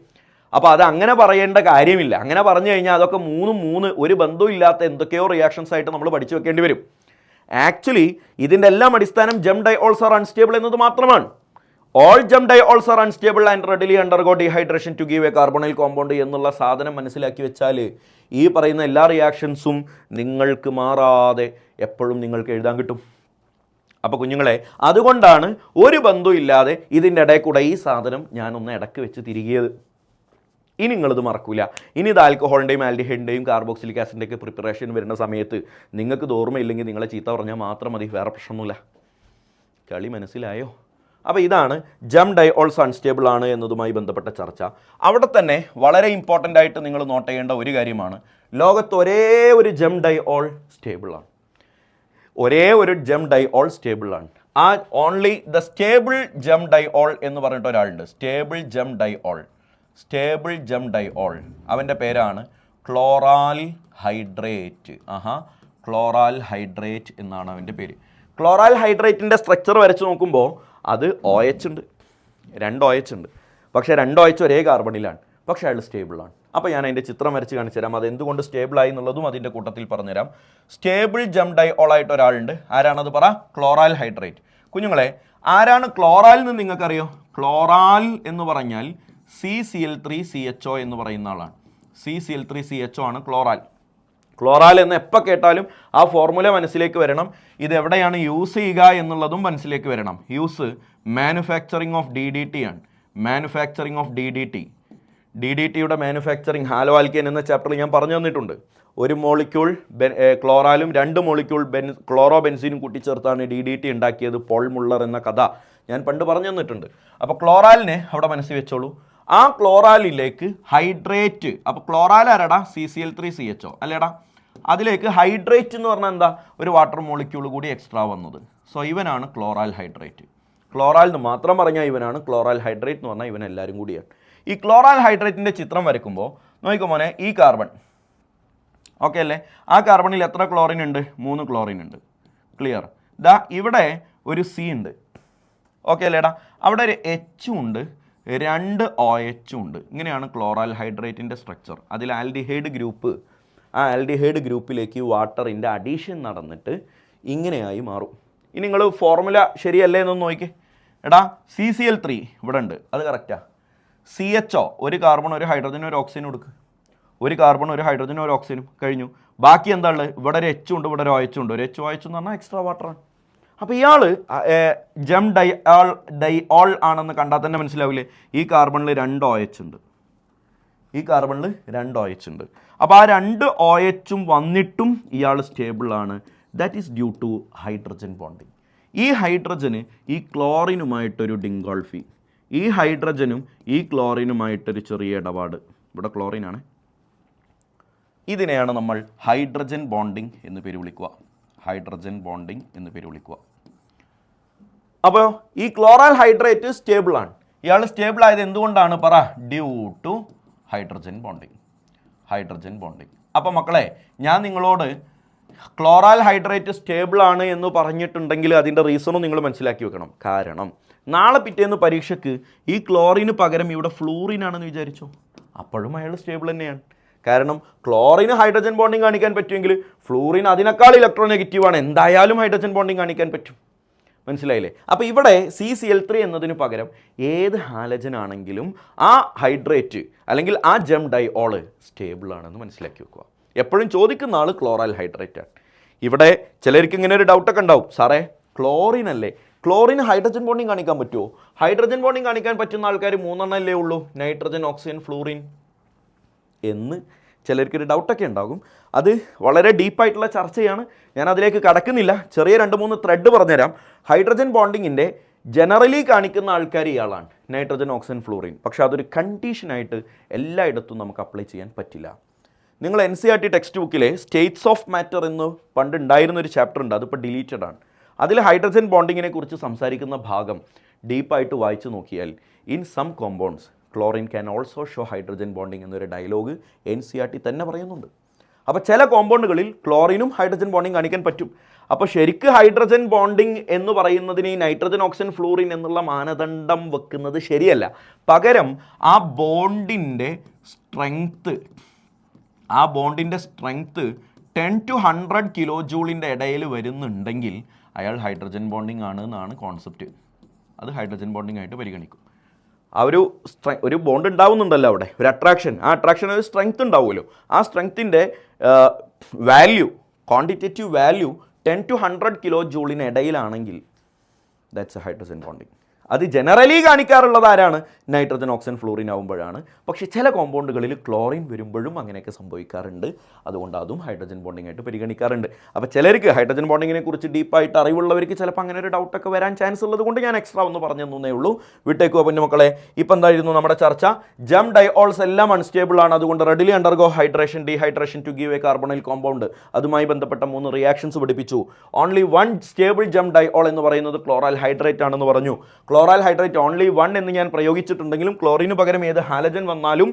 അപ്പോൾ അത് അങ്ങനെ പറയേണ്ട കാര്യമില്ല. അങ്ങനെ പറഞ്ഞു കഴിഞ്ഞാൽ അതൊക്കെ 3 ഒരു ബന്ധവും ഇല്ലാത്ത എന്തൊക്കെയോ റിയാക്ഷൻസ് ആയിട്ട് നമ്മൾ പഠിച്ചു വെക്കേണ്ടി വരും. ആക്ച്വലി ഇതിൻ്റെ എല്ലാം അടിസ്ഥാനം ജം ഡൈഓൾസ് ആർ അൺസ്റ്റേബിൾ എന്നത് മാത്രമാണ്. All gem diols are unstable and readily undergo dehydration to give a carbonyl compound എന്നുള്ള സാധനം മനസ്സിലാക്കി വെച്ചാൽ ഈ പറയുന്ന എല്ലാ റിയാക്ഷൻസും നിങ്ങൾക്ക് മാറാതെ എപ്പോഴും നിങ്ങൾക്ക് എഴുതാൻ കിട്ടും. അപ്പോൾ കുഞ്ഞുങ്ങളെ, അതുകൊണ്ടാണ് ഒരു ബന്ധവും ഇല്ലാതെ ഇതിൻ്റെ ഇടയിൽ കൂടെ ഈ സാധനം ഞാനൊന്ന് ഇടയ്ക്ക് വെച്ച് തിരികിയത്. ഇനി നിങ്ങളിത് മറക്കൂല. ഇനി ഇത് ആൽക്കഹോളിൻ്റെയും ആൽഡിഹൈഡിൻ്റെയും കാർബോക്സിലിക് ആസിഡിൻ്റെയൊക്കെ പ്രിപ്പറേഷൻ വരുന്ന സമയത്ത് നിങ്ങൾക്ക് ഇത് ഓർമ്മയില്ലെങ്കിൽ നിങ്ങളെ ചീത്ത പറഞ്ഞാൽ മാത്രം മതി, വേറെ പ്രശ്നമൊന്നുമില്ല. കളി മനസ്സിലായോ? അപ്പോൾ ഇതാണ് ജം ഡൈഓൾസ് അൺസ്റ്റേബിൾ ആണ് എന്നതുമായി ബന്ധപ്പെട്ട ചർച്ച. അവിടെ തന്നെ വളരെ ഇമ്പോർട്ടൻ്റ് ആയിട്ട് നിങ്ങൾ നോട്ട് ചെയ്യേണ്ട ഒരു കാര്യമാണ്, ലോകത്ത് ഒരേ ഒരു ജം ഡൈഓൾ സ്റ്റേബിളാണ്. ഒരേ ഒരു ജം ഡൈഓൾ സ്റ്റേബിളാണ്. ആ ഓൺലി ദ സ്റ്റേബിൾ ജം ഡൈഓൾ എന്ന് പറഞ്ഞിട്ട് ഒരാളുണ്ട്. സ്റ്റേബിൾ ജം ഡൈഓൾ. സ്റ്റേബിൾ ജം ഡൈഓൾ അവൻ്റെ പേരാണ് ക്ലോറാൽ ഹൈഡ്രേറ്റ്. ക്ലോറാൽ ഹൈഡ്രേറ്റ് എന്നാണ് അവൻ്റെ പേര്. ക്ലോറാൽ ഹൈഡ്രേറ്റിൻ്റെ സ്ട്രക്ചർ വരച്ച് നോക്കുമ്പോൾ അത് OH ഉണ്ട്, 2 OH ഉണ്ട്. പക്ഷേ 2 OH ഒരേ കാർബണിലാണ്, പക്ഷേ അയാൾ സ്റ്റേബിളാണ്. അപ്പോൾ ഞാൻ അതിൻ്റെ ചിത്രം വരച്ച് കാണിച്ചു തരാം. അത് എന്തുകൊണ്ട് സ്റ്റേബിളായി എന്നുള്ളതും അതിൻ്റെ കൂട്ടത്തിൽ പറഞ്ഞുതരാം. സ്റ്റേബിൾ ജം ഡൈഓൾ ആയിട്ട് ഒരാളുണ്ട്. ആരാണത് പറ? ക്ലോറാൽ ഹൈഡ്രേറ്റ്. കുഞ്ഞുങ്ങളെ, ആരാണ് ക്ലോറാൽ എന്ന് നിങ്ങൾക്കറിയോ? ക്ലോറാൽ എന്ന് പറഞ്ഞാൽ CCl3CHO എന്ന് പറയുന്ന ആളാണ്. CCl3CHO ആണ് ക്ലോറാൽ. ക്ലോറാൽ എന്ന് എപ്പോൾ കേട്ടാലും ആ ഫോർമുല മനസ്സിലേക്ക് വരണം. ഇത് എവിടെയാണ് യൂസ് ചെയ്യുക എന്നുള്ളതും മനസ്സിലേക്ക് വരണം. യൂസ് മാനുഫാക്ചറിങ് ഓഫ് DDT ആണ്. മാനുഫാക്ചറിങ് ഓഫ് DDTയുടെ മാനുഫാക്ചറിങ് ഹാലോ ആൽക്കേൻ എന്ന ചാപ്റ്ററിൽ ഞാൻ പറഞ്ഞു തന്നിട്ടുണ്ട്. ഒരു മോളിക്യൂൾ ക്ലോറാലും 2 മോളിക്യൂൾ ക്ലോറോ ബെൻസീനും കൂട്ടിച്ചേർത്താണ് DDT ഉണ്ടാക്കിയത്. പോൾ മുള്ളർ എന്ന കഥ ഞാൻ പണ്ട് പറഞ്ഞു തന്നിട്ടുണ്ട്. അപ്പോൾ ക്ലോറാലിനെ അവിടെ മനസ്സിൽ വെച്ചോളൂ. ആ ക്ലോറാലിലേക്ക് ഹൈഡ്രേറ്റ്, അപ്പോൾ ക്ലോറാൽ ആരാടാ? CCl3CHO അല്ലേടാ. അതിലേക്ക് ഹൈഡ്രേറ്റ് എന്ന് പറഞ്ഞാൽ എന്താ? ഒരു വാട്ടർ മോളിക്യൂൾ കൂടി എക്സ്ട്രാ വന്നത്. സോ ഇവനാണ് ക്ലോറാൽ ഹൈഡ്രേറ്റ്. ക്ലോറാൽ എന്ന് മാത്രം പറഞ്ഞാൽ ഇവനാണ്. ക്ലോറാൽ ഹൈഡ്രേറ്റ് എന്ന് പറഞ്ഞാൽ ഇവൻ എല്ലാവരും കൂടിയാണ്. ഈ ക്ലോറാൽ ഹൈഡ്രേറ്റിൻ്റെ ചിത്രം വരയ്ക്കുമ്പോൾ നോക്കിക്കോ മോനെ, ഈ കാർബൺ ഓക്കെ അല്ലേ? ആ കാർബണിൽ എത്ര ക്ലോറിൻ ഉണ്ട്? 3 ക്ലോറിൻ ഉണ്ട്. ക്ലിയർ? ദാ ഇവിടെ ഒരു C ഉണ്ട്. ഓക്കെ അല്ലേടാ? അവിടെ ഒരു H ഉണ്ട്, 2 OH ഉണ്ട്. ഇങ്ങനെയാണ് ക്ലോറാൽ ഹൈഡ്രേറ്റിൻ്റെ സ്ട്രക്ചർ. അതിൽ ആൽഡിഹൈഡ് ഗ്രൂപ്പ്, ആ ആൽഡിഹൈഡ് ഗ്രൂപ്പിലേക്ക് വാട്ടറിൻ്റെ അഡീഷൻ നടന്നിട്ട് ഇങ്ങനെയായി മാറും. ഇനി നിങ്ങൾ ഫോർമുല ശരിയല്ലേ എന്നൊന്ന് നോക്കിക്കേ. എടാ CCl3 ഇവിടെ ഉണ്ട്, അത് കറക്റ്റാണ്. CHO, ഒരു കാർബൺ ഒരു ഹൈഡ്രജനും ഒരു ഓക്സിജനും എടുക്കുക. ഒരു കാർബൺ ഒരു ഹൈഡ്രജനും ഒരു ഓക്സിജനും കഴിഞ്ഞു. ബാക്കി എന്താ ഉള്ളത്? ഇവിടെ ഒരു H ഉണ്ട്, ഇവിടെ ഒരു OH ഉണ്ട്. ഒരു HOH എന്ന് പറഞ്ഞാൽ എക്സ്ട്രാ വാട്ടറാണ്. അപ്പോൾ ഇയാൾ ജം ഡൈഓൾ ആണെന്ന് കണ്ടാൽ തന്നെ മനസ്സിലാവില്ലേ? ഈ കാർബണിൽ 2 OH ഉണ്ട്, ഈ കാർബണിൽ 2 OH ഉണ്ട്. അപ്പോൾ ആ 2 OHും വന്നിട്ടും ഇയാൾ സ്റ്റേബിളാണ്. That is due to hydrogen bonding. ഈ ഹൈഡ്രജന് ഈ ക്ലോറിനുമായിട്ടൊരു ഡിങ്കോൾഫി, ഈ ഹൈഡ്രജനും ഈ ക്ലോറിനുമായിട്ടൊരു ചെറിയ ഇടപാട്. ഇവിടെ ക്ലോറിനാണ്. ഇതിനെയാണ് നമ്മൾ ഹൈഡ്രജൻ ബോണ്ടിങ് എന്ന് പേര് വിളിക്കുക. ഹൈഡ്രജൻ ബോണ്ടിങ് എന്ന് പേര് വിളിക്കുക. അപ്പോൾ ഈ ക്ലോറാൽ ഹൈഡ്രേറ്റ് സ്റ്റേബിളാണ്. ഇയാൾ സ്റ്റേബിൾ ആയത് എന്തുകൊണ്ടാണ് പറ? Due to hydrogen bonding. Hydrogen bonding. അപ്പോൾ മക്കളെ, ഞാൻ നിങ്ങളോട് ക്ലോറാൽ ഹൈഡ്രേറ്റ് സ്റ്റേബിളാണ് എന്ന് പറഞ്ഞിട്ടുണ്ടെങ്കിൽ അതിൻ്റെ റീസണും നിങ്ങൾ മനസ്സിലാക്കി വെക്കണം. കാരണം നാളെ പിറ്റേന്ന് പരീക്ഷയ്ക്ക് ഈ ക്ലോറിന് പകരം ഇവിടെ ഫ്ലൂറിനാണെന്ന് വിചാരിച്ചോ, അപ്പോഴും അയാൾ സ്റ്റേബിൾ തന്നെയാണ്. കാരണം ക്ലോറിന് ഹൈഡ്രജൻ ബോണ്ടിങ് കാണിക്കാൻ പറ്റുമെങ്കിൽ ഫ്ലൂറിൻ അതിനേക്കാൾ ഇലക്ട്രോനെഗറ്റീവാണ്, എന്തായാലും ഹൈഡ്രജൻ ബോണ്ടിങ് കാണിക്കാൻ പറ്റും. മനസ്സിലായില്ലേ? അപ്പോൾ ഇവിടെ CCl3 എന്നതിന് പകരം ഏത് ഹാലജൻ ആണെങ്കിലും ആ ഹൈഡ്രേറ്റ് അല്ലെങ്കിൽ ആ ജം ഡൈഓള് സ്റ്റേബിൾ ആണെന്ന് മനസ്സിലാക്കി വെക്കുക. എപ്പോഴും ചോദിക്കുന്ന ആൾ ക്ലോറൈൽ ഹൈഡ്രേറ്റ് ആണ്. ഇവിടെ ചിലർക്ക് ഇങ്ങനെ ഒരു ഡൗട്ടൊക്കെ ഉണ്ടാവും, സാറേ ക്ലോറിൻ അല്ലേ, ക്ലോറിന് ഹൈഡ്രജൻ ബോണ്ടിങ് കാണിക്കാൻ പറ്റുമോ? ഹൈഡ്രജൻ ബോണ്ടിങ് കാണിക്കാൻ പറ്റുന്ന ആൾക്കാർ 3 അല്ലേ ഉള്ളൂ, നൈട്രജൻ, ഓക്സിജൻ, ഫ്ലൂറിൻ എന്ന് ചിലർക്കൊരു ഡൗട്ടൊക്കെ ഉണ്ടാകും. അത് വളരെ ഡീപ്പായിട്ടുള്ള ചർച്ചയാണ്, ഞാൻ അതിലേക്ക് കടക്കുന്നില്ല. ചെറിയ 2-3 ത്രെഡ് പറഞ്ഞുതരാം. ഹൈഡ്രജൻ ബോണ്ടിങ്ങിൻ്റെ ജനറലി കാണിക്കുന്ന ആൾക്കാർ ഇയാളാണ്, നൈട്രജൻ, ഓക്സിജൻ, ഫ്ലൂറിൻ. പക്ഷേ അതൊരു കണ്ടീഷനായിട്ട് എല്ലായിടത്തും നമുക്ക് അപ്ലൈ ചെയ്യാൻ പറ്റില്ല. നിങ്ങൾ NCERT ടെക്സ്റ്റ് ബുക്കിലെ സ്റ്റേറ്റ്സ് ഓഫ് മാറ്റർ എന്ന് പണ്ട് ഉണ്ടായിരുന്നൊരു ചാപ്റ്റർ ഉണ്ട്, അതിപ്പോൾ ഡിലീറ്റഡ് ആണ്. അതിൽ ഹൈഡ്രജൻ ബോണ്ടിങ്ങിനെ കുറിച്ച് സംസാരിക്കുന്ന ഭാഗം ഡീപ്പായിട്ട് വായിച്ചു നോക്കിയാൽ in some compounds chlorine can also show hydrogen bonding എന്നൊരു ഡയലോഗ് NCERT തന്നെ പറയുന്നുണ്ട്. അപ്പോൾ ചില കോമ്പൗണ്ടുകളിൽ ക്ലോറിനും ഹൈഡ്രജൻ ബോണ്ടിങ് കാണിക്കാൻ പറ്റും. അപ്പോൾ ശരിക്ക് ഹൈഡ്രജൻ ബോണ്ടിങ് എന്ന് പറയുന്നതിന് ഈ നൈട്രജൻ, ഓക്സിജൻ, ഫ്ലൂറിൻ എന്നുള്ള മാനദണ്ഡം വെക്കുന്നത് ശരിയല്ല. പകരം ആ ബോണ്ടിൻ്റെ സ്ട്രെങ്ത്ത് 10 to 100 കിലോ ജൂളിൻ്റെ ഇടയിൽ വരുന്നുണ്ടെങ്കിൽ അയാൾ ഹൈഡ്രജൻ ബോണ്ടിങ് ആണ് എന്നാണ് കോൺസെപ്റ്റ്. അത് ഹൈഡ്രജൻ ബോണ്ടിങ് ആയിട്ട് പരിഗണിക്കും. ആ ഒരു ബോണ്ട് ഉണ്ടാവുന്നുണ്ടല്ലോ അവിടെ, ഒരു അട്രാക്ഷൻ, ആ അട്രാക്ഷൻ ഒരു സ്ട്രെങ്ത് ഉണ്ടാവുമല്ലോ. ആ സ്ട്രെങ്ത്തിൻ്റെ value, quantitative value 10 to 100 kilo ജൂളിന് ഇടയിലാണെങ്കിൽ ദാറ്റ്സ് എ ഹൈഡ്രജൻ ബോണ്ടിങ്. അത് ജനറലി കാണിക്കാറുള്ളത് ആരാണ്? നൈട്രജൻ, ഓക്സിജൻ, ഫ്ലൂറിൻ ആവുമ്പോഴാണ്. പക്ഷേ ചില കോമ്പൗണ്ടുകളിൽ ക്ലോറിൻ വരുമ്പോഴും അങ്ങനെയൊക്കെ സംഭവിക്കാറുണ്ട്. അതുകൊണ്ട് അതും ഹൈഡ്രജൻ ബോണ്ടിങ് ആയിട്ട് പരിഗണിക്കാറുണ്ട്. അപ്പോൾ ചിലർക്ക് ഹൈഡ്രജൻ ബോണ്ടിങ്ങിനെ കുറിച്ച് ഡീപ്പായിട്ട് അറിവുള്ളവർക്ക് ചിലപ്പോൾ അങ്ങനെ ഒരു ഡൗട്ടൊക്കെ വരാൻ ചാൻസ് ഉള്ളത് കൊണ്ട് ഞാൻ എക്സ്ട്രാ ഒന്ന് പറഞ്ഞു തന്നേ ഉള്ളൂ. വിട്ടേക്കുക പൊന്നു മക്കളെ. ഇപ്പം എന്തായിരുന്നു നമ്മുടെ ചർച്ച? ജം ഡൈഓൾസ് എല്ലാം അൺസ്റ്റേബിൾ ആണ്, അതുകൊണ്ട് readily undergo hydration, dehydration to give a carbonyl compound. അതുമായി ബന്ധപ്പെട്ട 3 റിയാക്ഷൻസ് പഠിപ്പിച്ചു. ഓൺലി 1 സ്റ്റേബിൾ ജം ഡൈഓൾ എന്ന് പറയുന്നത് ക്ലോറൈൽ ഹൈഡ്രേറ്റ് ആണെന്ന് പറഞ്ഞു. ക്ലോറൈൽ ഹൈഡ്രേറ്റ് ഓൺലി 1 എന്ന് ഞാൻ പ്രയോഗിച്ചിട്ടുണ്ടെങ്കിലും ക്ലോറിന് പകരം ഏത് ഹാലജൻ വന്നാലും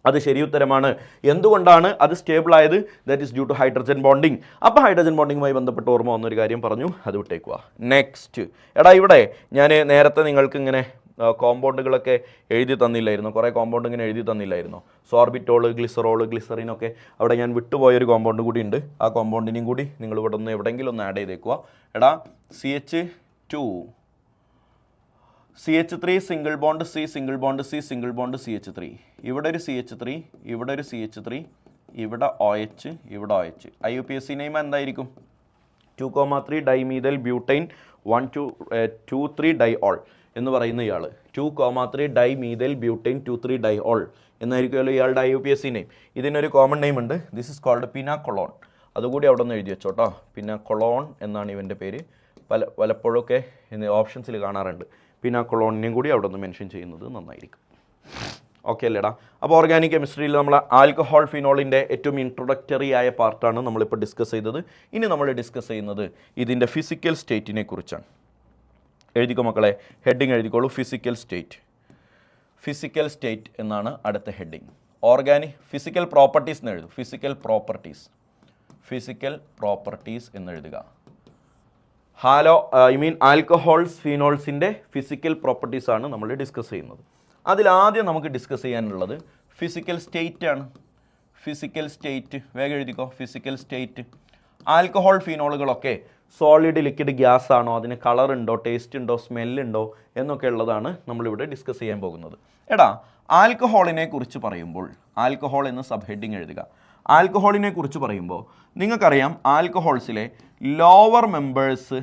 അത് ശരിയുത്തരമാണ്. എന്തുകൊണ്ടാണ് അത് സ്റ്റേബിൾ ആയത്? That is due to hydrogen bonding. അപ്പോൾ ഹൈഡ്രജൻ ബോണ്ടിങ്ങുമായി ബന്ധപ്പെട്ട് ഓർമ്മ വന്നൊരു കാര്യം പറഞ്ഞു, അത് വിട്ടേക്കുക. നെക്സ്റ്റ്, ഇവിടെ ഞാൻ നേരത്തെ നിങ്ങൾക്ക് ഇങ്ങനെ കോമ്പൗണ്ടുകളൊക്കെ എഴുതി തന്നില്ലായിരുന്നു, കുറേ കോമ്പൗണ്ട് ഇങ്ങനെ എഴുതി തന്നില്ലായിരുന്നു. സോർബിറ്റോൾ, ഗ്ലിസറോൾ, ഗ്ലിസറിനൊക്കെ അവിടെ ഞാൻ വിട്ടുപോയൊരു കോമ്പൗണ്ട് കൂടി ഉണ്ട്. ആ കോമ്പൗണ്ടിനെയും കൂടി നിങ്ങൾ ഇവിടെ ഒന്ന് എവിടെയെങ്കിലും ഒന്ന് ആഡ് ചെയ്തേക്കുക. CH3 single bond C, single bond C, single bond CH3. ഇവിടെ ഒരു CH3, ഇവിടെ ഒരു CH3, ഇവിടെ OH, ഇവിടെ OH. IUPAC നെയിം എന്തായിരിക്കും? 2,3 ഡൈമീഥൈൽ ബ്യൂട്ടൈൻ 1,2,3 ഡൈഓൾ എന്ന് പറയുന്ന ഇയാൾ 2,3 ഡൈമീഥൈൽ ബ്യൂട്ടൈൻ 2,3 ഡൈഓൾ എന്നായിരിക്കുമല്ലോ ഇയാളുടെ IUPAC നെയിം. ഇതിനൊരു കോമൺ നെയിം ഉണ്ട്, ദിസ് ഇസ് കോൾഡ് പിനാക്കൊളോൺ. അതുകൂടി അവിടെ നിന്ന് എഴുതി വെച്ചോട്ടോ. പിനാക്കൊളോൺ എന്നാണ് ഇവൻ്റെ പേര്. പലപ്പോഴൊക്കെ ഓപ്ഷൻസിൽ കാണാറുണ്ട്. പിനാക്കൊളോണിനെയും കൂടി അവിടെ നിന്ന് മെൻഷൻ ചെയ്യുന്നത് നന്നായിരിക്കും. ഓക്കെ അല്ലേടാ? അപ്പോൾ ഓർഗാനിക് കെമിസ്ട്രിയിൽ നമ്മൾ ആൽക്കഹോൾ ഫിനോളിൻ്റെ ഏറ്റവും ഇൻട്രൊഡക്ടറി ആയ പാർട്ടാണ് നമ്മളിപ്പോൾ ഡിസ്കസ് ചെയ്തത്. ഇനി നമ്മൾ ഡിസ്കസ് ചെയ്യുന്നത് ഇതിൻ്റെ ഫിസിക്കൽ സ്റ്റേറ്റിനെ കുറിച്ചാണ്. എഴുതിക്കോ മക്കളെ, ഹെഡിങ് എഴുതിക്കോളൂ. ഫിസിക്കൽ സ്റ്റേറ്റ് എന്നാണ് അടുത്ത ഹെഡിങ്. ഓർഗാനിക് ഫിസിക്കൽ പ്രോപ്പർട്ടീസ് എന്ന് എഴുതും. ഫിസിക്കൽ പ്രോപ്പർട്ടീസ് എന്ന് എഴുതുക. ആൽക്കഹോൾസ് ഫിനോൾസിൻ്റെ ഫിസിക്കൽ പ്രോപ്പർട്ടീസ് ആണ് നമ്മൾ ഡിസ്കസ് ചെയ്യുന്നത്. അതിലാദ്യം നമുക്ക് ഡിസ്കസ് ചെയ്യാനുള്ളത് ഫിസിക്കൽ സ്റ്റേറ്റ് ആണ്. ഫിസിക്കൽ സ്റ്റേറ്റ് വേഗം എഴുതിക്കോ. ഫിസിക്കൽ സ്റ്റേറ്റ്, ആൽക്കഹോൾ ഫിനോളുകളൊക്കെ സോളിഡ്, ലിക്വിഡ്, ഗ്യാസ് ആണോ, അതിന് കളർ ഉണ്ടോ, ടേസ്റ്റ് ഉണ്ടോ, സ്മെല്ലുണ്ടോ എന്നൊക്കെ ഉള്ളതാണ് നമ്മളിവിടെ ഡിസ്കസ് ചെയ്യാൻ പോകുന്നത്. ആൽക്കഹോളിനെ കുറിച്ച് പറയുമ്പോൾ ആൽക്കഹോൾ എന്ന സബ് ഹെഡിങ് എഴുതുക. ആൽക്കഹോളിനെ കുറിച്ച് പറയുമ്പോൾ നിങ്ങൾക്കറിയാം ആൽക്കഹോൾസിലെ ലോവർ മെമ്പേഴ്സ്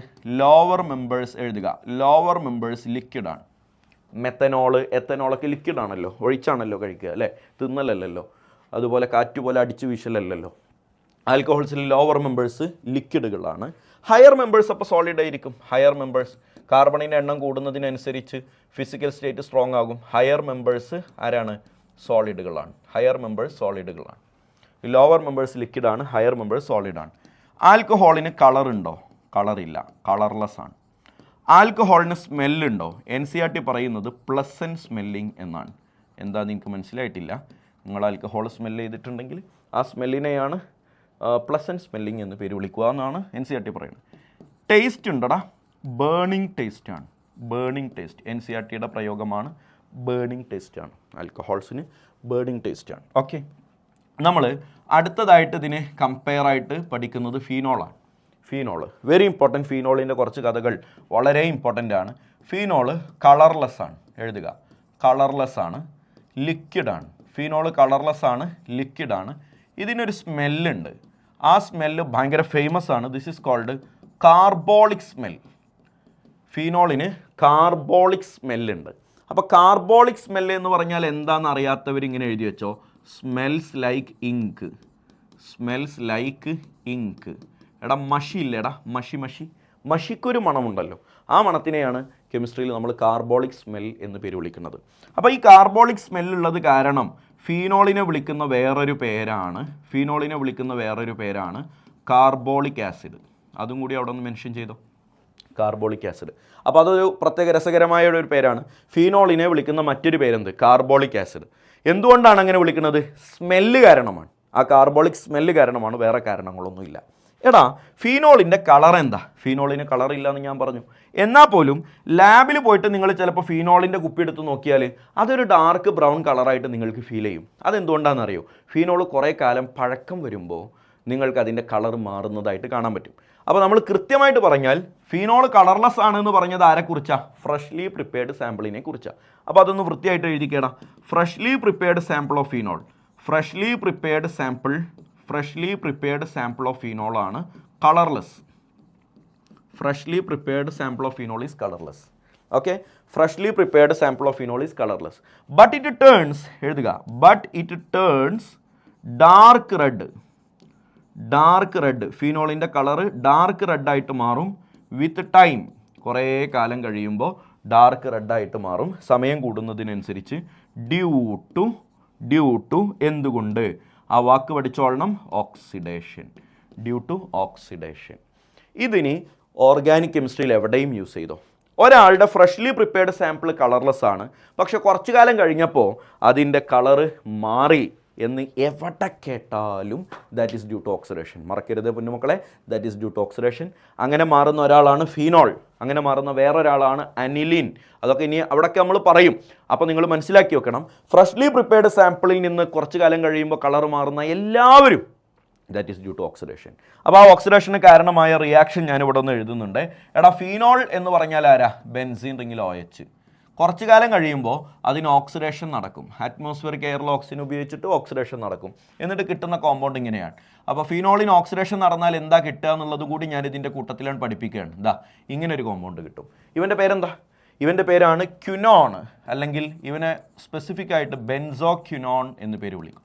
എഴുതുക. ലോവർ മെമ്പേഴ്സ് ലിക്വിഡാണ്. മെത്തനോള്, എത്തനോളൊക്കെ ലിക്വിഡാണല്ലോ, ഒഴിച്ചാണല്ലോ കഴിക്കുക അല്ലേ, തിന്നലല്ലോ. അതുപോലെ കാറ്റ് പോലെ അടിച്ചു വീശലല്ലോ. ആൽക്കഹോൾസിലെ ലോവർ മെമ്പേഴ്സ് ലിക്വിഡുകളാണ്. ഹയർ മെമ്പേഴ്സ് അപ്പോൾ സോളിഡ് ആയിരിക്കും. ഹയർ മെമ്പേഴ്സ് കാർബണിൻ്റെ എണ്ണം കൂടുന്നതിനനുസരിച്ച് ഫിസിക്കൽ സ്റ്റേറ്റ് സ്ട്രോങ് ആകും. ഹയർ മെമ്പേഴ്സ് ആരാണ്? സോളിഡുകളാണ്. ലോവർ മെമ്പേഴ്സ് ലിക്വിഡാണ്, ഹയർ മെമ്പേഴ്സ് സോളിഡാണ്. ആൽക്കഹോളിന് കളറുണ്ടോ? കളറില്ല, കളർലെസ് ആണ്. ആൽക്കഹോളിന് സ്മെല്ലുണ്ടോ? NCERT പറയുന്നത് പ്ലസൻറ്റ് സ്മെല്ലിംഗ് എന്നാണ്. എന്താ നിങ്ങൾക്ക് മനസ്സിലായിട്ടില്ല? നിങ്ങൾ ആൽക്കഹോൾ സ്മെല്ല് ചെയ്തിട്ടുണ്ടെങ്കിൽ ആ സ്മെല്ലിനെയാണ് പ്ലസൻറ്റ് സ്മെല്ലിംഗ് എന്ന് പേര് വിളിക്കുക എന്നാണ് NCERT പറയുന്നത്. ടേസ്റ്റ് ഉണ്ടടാ? ബേണിംഗ് ടേസ്റ്റ് ആണ്. NCERTയുടെ പ്രയോഗമാണ്. ബേണിംഗ് ടേസ്റ്റ് ആണ്. ആൽക്കഹോൾസിന് ബേണിംഗ് ടേസ്റ്റ് ആണ്. ഓക്കെ, നമ്മൾ അടുത്തതായിട്ട് ഇതിനെ കമ്പയർ ആയിട്ട് പഠിക്കുന്നത് ഫീനോളാണ്. Phenol very important. ഫീനോളിൻ്റെ കുറച്ച് കഥകൾ വളരെ ഇമ്പോർട്ടൻ്റ് ആണ്. ഫീനോൾ കളർലെസ് ആണ്, എഴുതുക, കളർലെസ് ആണ്, ലിക്വിഡാണ്. ഫീനോൾ കളർലെസ് ആണ്, ലിക്വിഡാണ്. ഇതിനൊരു സ്മെല്ലുണ്ട്. ആ സ്മെല്ല് ഭയങ്കര ഫേമസ് ആണ്. This is called carbolic smell. ഫീനോളിന് കാർബോളിക് സ്മെല്ലുണ്ട്. അപ്പോൾ കാർബോളിക് സ്മെല്ല് എന്ന് പറഞ്ഞാൽ എന്താണെന്ന് അറിയാത്തവർ ഇങ്ങനെ എഴുതി വെച്ചോ, smells like ink, smells like ink. എടാ മഷി ഇല്ലേടാ, മഷിക്കൊരു മണമുണ്ടല്ലോ, ആ മണത്തിനെയാണ് കെമിസ്ട്രിയിൽ നമ്മൾ കാർബോളിക് സ്മെൽ എന്ന് പേര് വിളിക്കുന്നത്. അപ്പോൾ ഈ കാർബോളിക് സ്മെല്ലുള്ളത് കാരണം ഫീനോളിനെ വിളിക്കുന്ന വേറൊരു പേരാണ് കാർബോളിക് ആസിഡ്. അതും കൂടി അവിടെ ഒന്ന് മെൻഷൻ ചെയ്തോ, കാർബോളിക് ആസിഡ്. അപ്പോൾ അതൊരു പ്രത്യേക രസകരമായ ഒരു പേരാണ്. ഫീനോളിനെ വിളിക്കുന്ന മറ്റൊരു പേരെന്ത്, കാർബോളിക് ആസിഡ്. എന്തുകൊണ്ടാണ് അങ്ങനെ വിളിക്കുന്നത്? സ്മെല്ല് കാരണമാണ്. ആ കാർബോളിക് സ്മെല്ല് കാരണമാണ്, വേറെ കാരണങ്ങളൊന്നുമില്ല. എടാ ഫീനോളിൻ്റെ കളർ എന്താ? ഫീനോളിന് കളർ ഇല്ലയെന്ന് ഞാൻ പറഞ്ഞു. എന്നാൽ പോലും ലാബിൽ പോയിട്ട് നിങ്ങൾ ചിലപ്പോൾ ഫീനോളിൻ്റെ കുപ്പി എടുത്ത് നോക്കിയാൽ അതൊരു ഡാർക്ക് ബ്രൗൺ കളറായിട്ട് നിങ്ങൾക്ക് ഫീൽ ചെയ്യും. അതെന്തുകൊണ്ടാണെന്ന് അറിയോ? ഫീനോൾ കുറേ കാലം പഴക്കം വരുമ്പോൾ നിങ്ങൾക്ക് അതിൻ്റെ കളർ മാറുന്നതായിട്ട് കാണാൻ പറ്റും. അപ്പോൾ നമ്മൾ കൃത്യമായിട്ട് പറഞ്ഞാൽ ഫീനോൾ കളർലെസ് ആണെന്ന് പറഞ്ഞത് ആരെക്കുറിച്ചാണ്? ഫ്രഷ്ലി പ്രിപ്പയർഡ് സാമ്പിളിനെ കുറിച്ചാണ്. അപ്പോൾ അതൊന്ന് വൃത്തിയായിട്ട് എഴുതിക്കേടാ. Freshly prepared sample of phenol, freshly prepared sample of phenol ആണ് colourless. Freshly prepared sample of phenol is colourless. Okay, freshly prepared sample of phenol is colourless. But it turns, എഴുതുക, but it turns dark red. ഫീനോളിൻ്റെ കളറ് ഡാർക്ക് റെഡായിട്ട് മാറും with time. കുറേ കാലം കഴിയുമ്പോൾ ഡാർക്ക് റെഡായിട്ട് മാറും, സമയം കൂടുന്നതിനനുസരിച്ച്. ഡ്യൂ ടു എന്തുകൊണ്ട്? ആ വാക്ക് പഠിച്ചോളണം, ഓക്സിഡേഷൻ. Due to oxidation. ഇതിനി ഓർഗാനിക് കെമിസ്ട്രിയിൽ എവിടെയും യൂസ് ചെയ്തോ. ഒരാളുടെ ഫ്രഷ്ലി പ്രിപ്പയർഡ് സാമ്പിൾ കളർലെസ് ആണ്, പക്ഷെ കുറച്ചു കാലം കഴിഞ്ഞപ്പോൾ അതിൻ്റെ കളറ് മാറി എന്ന് എവിടെ കേട്ടാലും that is due to oxidation. മറക്കരുത് പൊന്നുമക്കളെ, that is due to oxidation. അങ്ങനെ മാറുന്ന ഒരാളാണ് ഫീനോൾ, അങ്ങനെ മാറുന്ന വേറൊരാളാണ് അനിലിൻ. അതൊക്കെ ഇനി അവിടെയൊക്കെ നമ്മൾ പറയും. അപ്പോൾ നിങ്ങൾ മനസ്സിലാക്കി വെക്കണം, ഫ്രഷ്ലി പ്രിപ്പയർഡ് സാമ്പിളിൽ നിന്ന് കുറച്ച് കാലം കഴിയുമ്പോൾ കളർ മാറുന്ന എല്ലാവരും that is due to oxidation. അപ്പോൾ ആ ഓക്സിഡേഷന് കാരണമായ റിയാക്ഷൻ ഞാനിവിടെ ഒന്ന് എഴുതുന്നുണ്ട്. എടാ ഫീനോൾ എന്ന് പറഞ്ഞാൽ ആരാ? ബെൻസീൻ റിങ്ങിൽ OH. കുറച്ച് കാലം കഴിയുമ്പോൾ അതിന് ഓക്സിഡേഷൻ നടക്കും. അറ്റ്മോസ്ഫിയറിക് എയറിൽ ഓക്സിജൻ ഉപയോഗിച്ചിട്ട് ഓക്സിഡേഷൻ നടക്കും. എന്നിട്ട് കിട്ടുന്ന കോമ്പൗണ്ട് ഇങ്ങനെയാണ്. അപ്പോൾ ഫിനോളിന് ഓക്സിഡേഷൻ നടന്നാൽ എന്താ കിട്ടുക എന്നുള്ളത് കൂടി ഞാൻ ഇതിൻ്റെ കൂട്ടത്തിലാണ് പഠിപ്പിക്കുകയാണ്. എന്താ ഇങ്ങനൊരു കോമ്പൗണ്ട് കിട്ടും. ഇവൻ്റെ പേരെന്താ? ഇവൻ്റെ പേരാണ് ക്യുനോൺ, അല്ലെങ്കിൽ ഇവനെ സ്പെസിഫിക് ആയിട്ട് ബെൻസോക്യുനോൺ എന്ന് പേര് വിളിക്കും.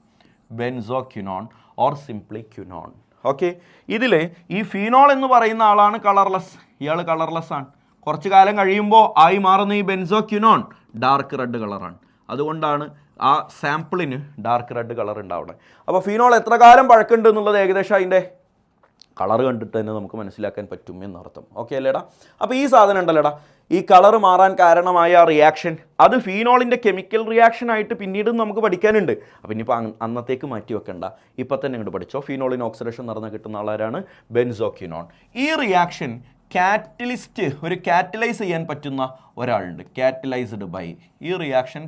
ബെൻസോക്യുനോൺ ഓർ സിംപ്ലി ക്യുനോൺ. ഓക്കെ, ഇതിൽ ഈ ഫീനോൾ എന്ന് പറയുന്ന ആളാണ് കളർലെസ്. ഇയാൾ കളർലെസ് ആണ്. കുറച്ച് കാലം കഴിയുമ്പോൾ ആയി മാറുന്ന ഈ ബെൻസോക്യുനോൺ ഡാർക്ക് റെഡ് കളറാണ്. അതുകൊണ്ടാണ് ആ സാമ്പിളിന് ഡാർക്ക് റെഡ് കളർ ഉണ്ടാവുന്നത്. അപ്പോൾ ഫീനോൾ എത്ര കാലം പഴക്കമുണ്ട് എന്നുള്ളത് ഏകദേശം അതിൻ്റെ കളർ കണ്ടിട്ട് തന്നെ നമുക്ക് മനസ്സിലാക്കാൻ പറ്റും എന്നർത്ഥം. ഓക്കെ അല്ലേടാ? അപ്പോൾ ഈ സാധനം ഉണ്ടല്ലേടാ, ഈ കളർ മാറാൻ കാരണമായ റിയാക്ഷൻ, അത് ഫീനോളിൻ്റെ കെമിക്കൽ റിയാക്ഷൻ ആയിട്ട് പിന്നീടും നമുക്ക് പഠിക്കാനുണ്ട്. അപ്പോൾ ഇനിയിപ്പോൾ അന്നത്തേക്ക് മാറ്റി വെക്കണ്ട, ഇപ്പം തന്നെ ഇങ്ങോട്ട് പഠിച്ചോ. ഫീനോളിന് ഓക്സിഡേഷൻ നടന്ന് കിട്ടുന്ന ആളാരാണ്? ബെൻസോക്യുനോൺ. ഈ റിയാക്ഷൻ കാറ്റലിസ്റ്റ്, ഒരു കാറ്റലൈസ് ചെയ്യാൻ പറ്റുന്ന ഒരാളുണ്ട്, കാറ്റലൈസ്ഡ് ബൈ. ഈ റിയാക്ഷൻ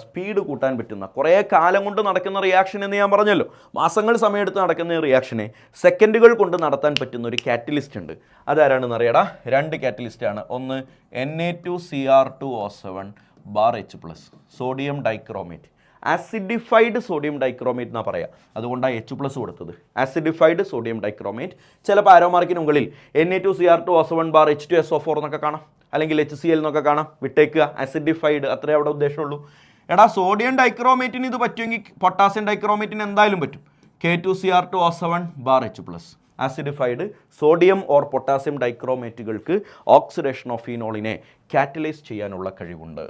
സ്പീഡ് കൂട്ടാൻ പറ്റുന്ന, കുറേ കാലം കൊണ്ട് നടക്കുന്ന റിയാക്ഷൻ എന്ന് ഞാൻ പറഞ്ഞല്ലോ, മാസങ്ങൾ സമയമെടുത്ത് നടക്കുന്ന ഈ റിയാക്ഷനെ സെക്കൻഡുകൾ കൊണ്ട് നടത്താൻ പറ്റുന്ന ഒരു കാറ്റലിസ്റ്റ് ഉണ്ട്. അതാരാണെന്ന് അറിയാടാ? രണ്ട് കാറ്റലിസ്റ്റാണ്. ഒന്ന് Na2Cr2O7 sodium dichromate. Acidified sodium dichromate എന്നാണ് പറയുക, അതുകൊണ്ടാണ് H+ കൊടുത്തത്. Acidified sodium dichromate. ചിലപ്പോൾ ആരോമാർക്കിന് മുകളിൽ Na2Cr2O7 H2SO4 എന്നൊക്കെ കാണാം, അല്ലെങ്കിൽ HCl എന്നൊക്കെ കാണാം. വിട്ടേക്കുക, ആസിഡിഫൈഡ്, അത്രേ അവിടെ ഉദ്ദേശമുള്ളൂ. എടാ സോഡിയം ഡൈക്രോമേറ്റിന് ഇത് പറ്റുമെങ്കിൽ പൊട്ടാസ്യം ഡൈക്രോമേറ്റിന് എന്തായാലും പറ്റും. K2Cr2O7 H+. Acidified sodium or potassium ഡൈക്രോമേറ്റുകൾക്ക് ഓക്സിഡേഷൻ ഓഫ് ഫീനോളിനെ കാറ്റലൈസ് ചെയ്യാനുള്ള കഴിവുണ്ട്.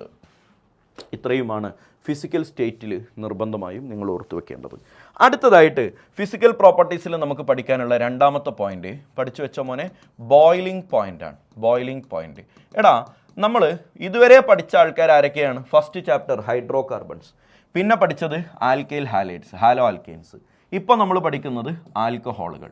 ഇത്രയുമാണ് ഫിസിക്കൽ സ്റ്റേറ്റിൽ നിർബന്ധമായും നിങ്ങൾ ഓർത്തു വെക്കേണ്ടത്. അടുത്തതായിട്ട് ഫിസിക്കൽ പ്രോപ്പർട്ടീസിൽ നമുക്ക് പഠിക്കാനുള്ള രണ്ടാമത്തെ പോയിന്റ് പഠിച്ചു വെച്ച മോനെ ബോയിലിംഗ് പോയിൻ്റാണ്. Boiling point. എടാ നമ്മൾ ഇതുവരെ പഠിച്ച ആൾക്കാർ ആരൊക്കെയാണ്? ഫസ്റ്റ് ചാപ്റ്റർ ഹൈഡ്രോ കാർബൺസ്, പിന്നെ പഠിച്ചത് ആൽക്കൈൽ ഹാലൈഡ്സ്, ഹാലോ ആൽക്കെയിൻസ്. ഇപ്പോൾ നമ്മൾ പഠിക്കുന്നത് ആൽക്കഹോളുകൾ.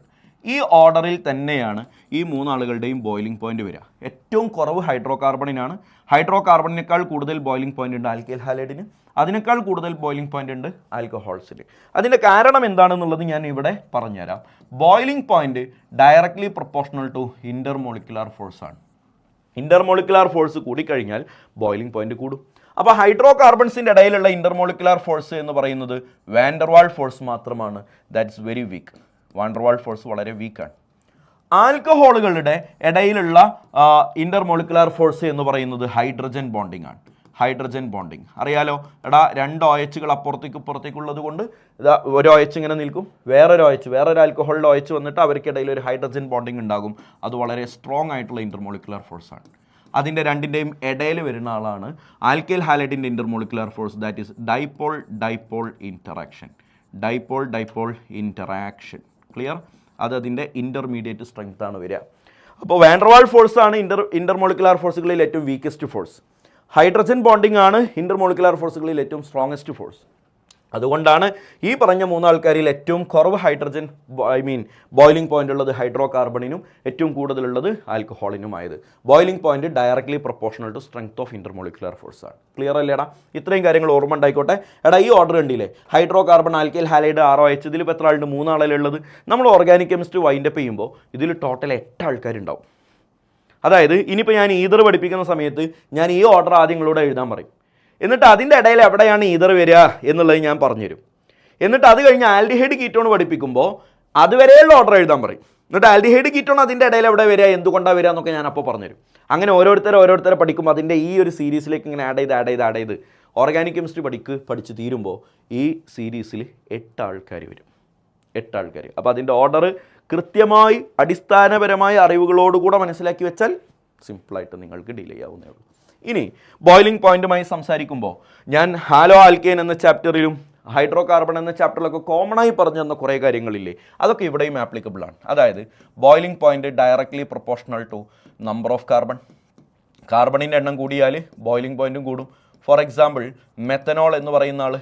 ഈ ഓർഡറിൽ തന്നെയാണ് ഈ മൂന്നാളുകളുടെയും ബോയിലിംഗ് പോയിന്റ് വരിക. ഏറ്റവും കുറവ് ഹൈഡ്രോ കാർബണിനാണ്. ഹൈഡ്രോ കാർബണിനേക്കാൾ കൂടുതൽ ബോയിലിംഗ് പോയിന്റ് ഉണ്ട് ആൽക്കൈൽ ഹാലൈഡിന്. അതിനേക്കാൾ കൂടുതൽ ബോയിലിംഗ് പോയിന്റ് ഉണ്ട് ആൽക്കഹോൾസിൽ. അതിൻ്റെ കാരണം എന്താണെന്നുള്ളത് ഞാൻ ഇവിടെ പറഞ്ഞുതരാം. Boiling point directly proportional to intermolecular force ആണ്. ഇന്റർമോളിക്കുലാർ ഫോഴ്സ് കൂടിക്കഴിഞ്ഞാൽ ബോയിലിംഗ് പോയിന്റ് കൂടും. അപ്പോൾ ഹൈഡ്രോ കാർബൺസിൻ്റെ ഇടയിലുള്ള ഇന്റർമോളിക്കുലാർ ഫോഴ്സ് എന്ന് പറയുന്നത് വാൻഡർവാൾ ഫോഴ്സ് മാത്രമാണ്. That's very weak. Van der Waal force വളരെ വീക്കാണ്. ആൽക്കഹോളുകളുടെ ഇടയിലുള്ള ഇന്റർമോളിക്കുലാർ ഫോഴ്സ് എന്ന് പറയുന്നത് ഹൈഡ്രജൻ ബോണ്ടിങ് ആണ്. ഹൈഡ്രജൻ ബോണ്ടിങ് അറിയാലോ. എടാ, 2 OHകൾ അപ്പുറത്തേക്ക് ഇപ്പുറത്തേക്കുള്ളത് കൊണ്ട് ഇതാ ഒരു OH ഇങ്ങനെ നിൽക്കും, വേറൊരു ആൽക്കഹോളിൻ്റെ OH വന്നിട്ട് അവർക്കിടയിൽ ഒരു ഹൈഡ്രജൻ ബോണ്ടിങ് ഉണ്ടാകും. അത് വളരെ സ്ട്രോങ് ആയിട്ടുള്ള ഇന്റർമോളിക്കുലാർ ഫോഴ്സ് ആണ്. അതിൻ്റെ രണ്ടിൻ്റെയും ഇടയിൽ വരുന്ന ആളാണ് ആൽക്കൈൽ ഹാലൈഡിൻ്റെ intermolecular force. That is dipole dipole interaction. Dipole dipole interaction. Clear? അത് അതിൻ്റെ ഇൻ്റർമീഡിയറ്റ് സ്ട്രെങ്ത് ആണ് വരിക. അപ്പോൾ വാൻഡർവാൾ ഫോഴ്സ് ആണ് ഇന്റർമോളിക്കുലാർ ഫോഴ്സുകളിൽ ഏറ്റവും വീക്കസ്റ്റ് ഫോഴ്സ്. ഹൈഡ്രജൻ ബോണ്ടിങ് ആണ് ഇന്റർമോളിക്കുലാർ ഫോഴ്സുകളിൽ ഏറ്റവും സ്ട്രോങ്ങസ്റ്റ് ഫോഴ്സ്. അതുകൊണ്ടാണ് ഈ പറഞ്ഞ 3 ആൾക്കാരിൽ ഏറ്റവും കുറവ് ബോയിലിംഗ് പോയിന്റ് ഉള്ളത് ഹൈഡ്രോ കാർബണിനും ഏറ്റവും കൂടുതലുള്ളത് ആൽക്കഹോളിനുമായത്. Boiling point directly proportional to strength of intermolecular force ആണ്. ക്ലിയർ അല്ലേടാ? ഇത്രയും കാര്യങ്ങൾ ഓർമ്മ ഉണ്ടായിക്കോട്ടെ. എടാ, ഈ ഓർഡർ കണ്ടില്ലേ? Hydrocarbon, alkyl halide, ROH. ഇതിലിപ്പോൾ എത്ര ആളുണ്ട്? 3 ആളല്ലേ ഉള്ളത്. നമ്മൾ ഓർഗാനിക് കെമിസ്ട്രി വൈൻഡപ്പ് ചെയ്യുമ്പോൾ ഇതിൽ ടോട്ടൽ 8 ആൾക്കാരുണ്ടാവും. അതായത് ഇനിയിപ്പോൾ ഞാൻ ഈതർ പഠിപ്പിക്കുന്ന സമയത്ത് ഞാൻ ഈ ഓർഡർ ആദ്യം നിങ്ങളോട് എഴുതാൻ പറയും. എന്നിട്ട് അതിൻ്റെ ഇടയിൽ എവിടെയാണ് ഈതർ വരിക എന്നുള്ളത് ഞാൻ പറഞ്ഞുതരും. എന്നിട്ട് അത് കഴിഞ്ഞ് ആൽഡിഹൈഡ് കീറ്റോൺ പഠിപ്പിക്കുമ്പോൾ അതുവരെയുള്ള ഓർഡർ എഴുതാൻ പറയും. എന്നിട്ട് ആൽഡിഹൈഡ് കീറ്റോൺ അതിൻ്റെ ഇടയിൽ എവിടെ വരിക, എന്തുകൊണ്ടാണ് വരിക എന്നൊക്കെ ഞാൻ അപ്പോൾ പറഞ്ഞുതരും. അങ്ങനെ ഓരോരുത്തരെ പഠിക്കുമ്പോൾ അതിൻ്റെ ഈ ഒരു സീരീസിലേക്ക് ഇങ്ങനെ ആഡ് ചെയ്ത് ഓർഗാനിക് കെമിസ്ട്രി പഠിച്ച് തീരുമ്പോൾ ഈ സീരീസിൽ 8 ആൾക്കാർ വരും. 8 ആൾക്കാർ. അപ്പോൾ അതിൻ്റെ ഓർഡർ കൃത്യമായി അടിസ്ഥാനപരമായ അറിവുകളോടുകൂടെ മനസ്സിലാക്കി വെച്ചാൽ സിമ്പിളായിട്ട് നിങ്ങൾക്ക് ഡീൽ ചെയ്യാവുന്നേ ഉള്ളൂ. ഇനി ബോയിലിംഗ് പോയിന്റുമായി സംസാരിക്കുമ്പോൾ ഞാൻ ഹാലോ ആൽക്കെയിൻ എന്ന ചാപ്റ്ററിലും ഹൈഡ്രോ കാർബൺ എന്ന ചാപ്റ്ററിലൊക്കെ കോമൺ ആയി പറഞ്ഞു തന്ന കുറേ കാര്യങ്ങളില്ലേ, അതൊക്കെ ഇവിടെയും ആപ്ലിക്കബിൾ ആണ്. അതായത് boiling point directly proportional to number of carbon. കാർബണിൻ്റെ എണ്ണം കൂടിയാൽ ബോയിലിംഗ് പോയിന്റും കൂടും. ഫോർ എക്സാമ്പിൾ മെത്തനോൾ എന്ന് പറയുന്ന ആൾ,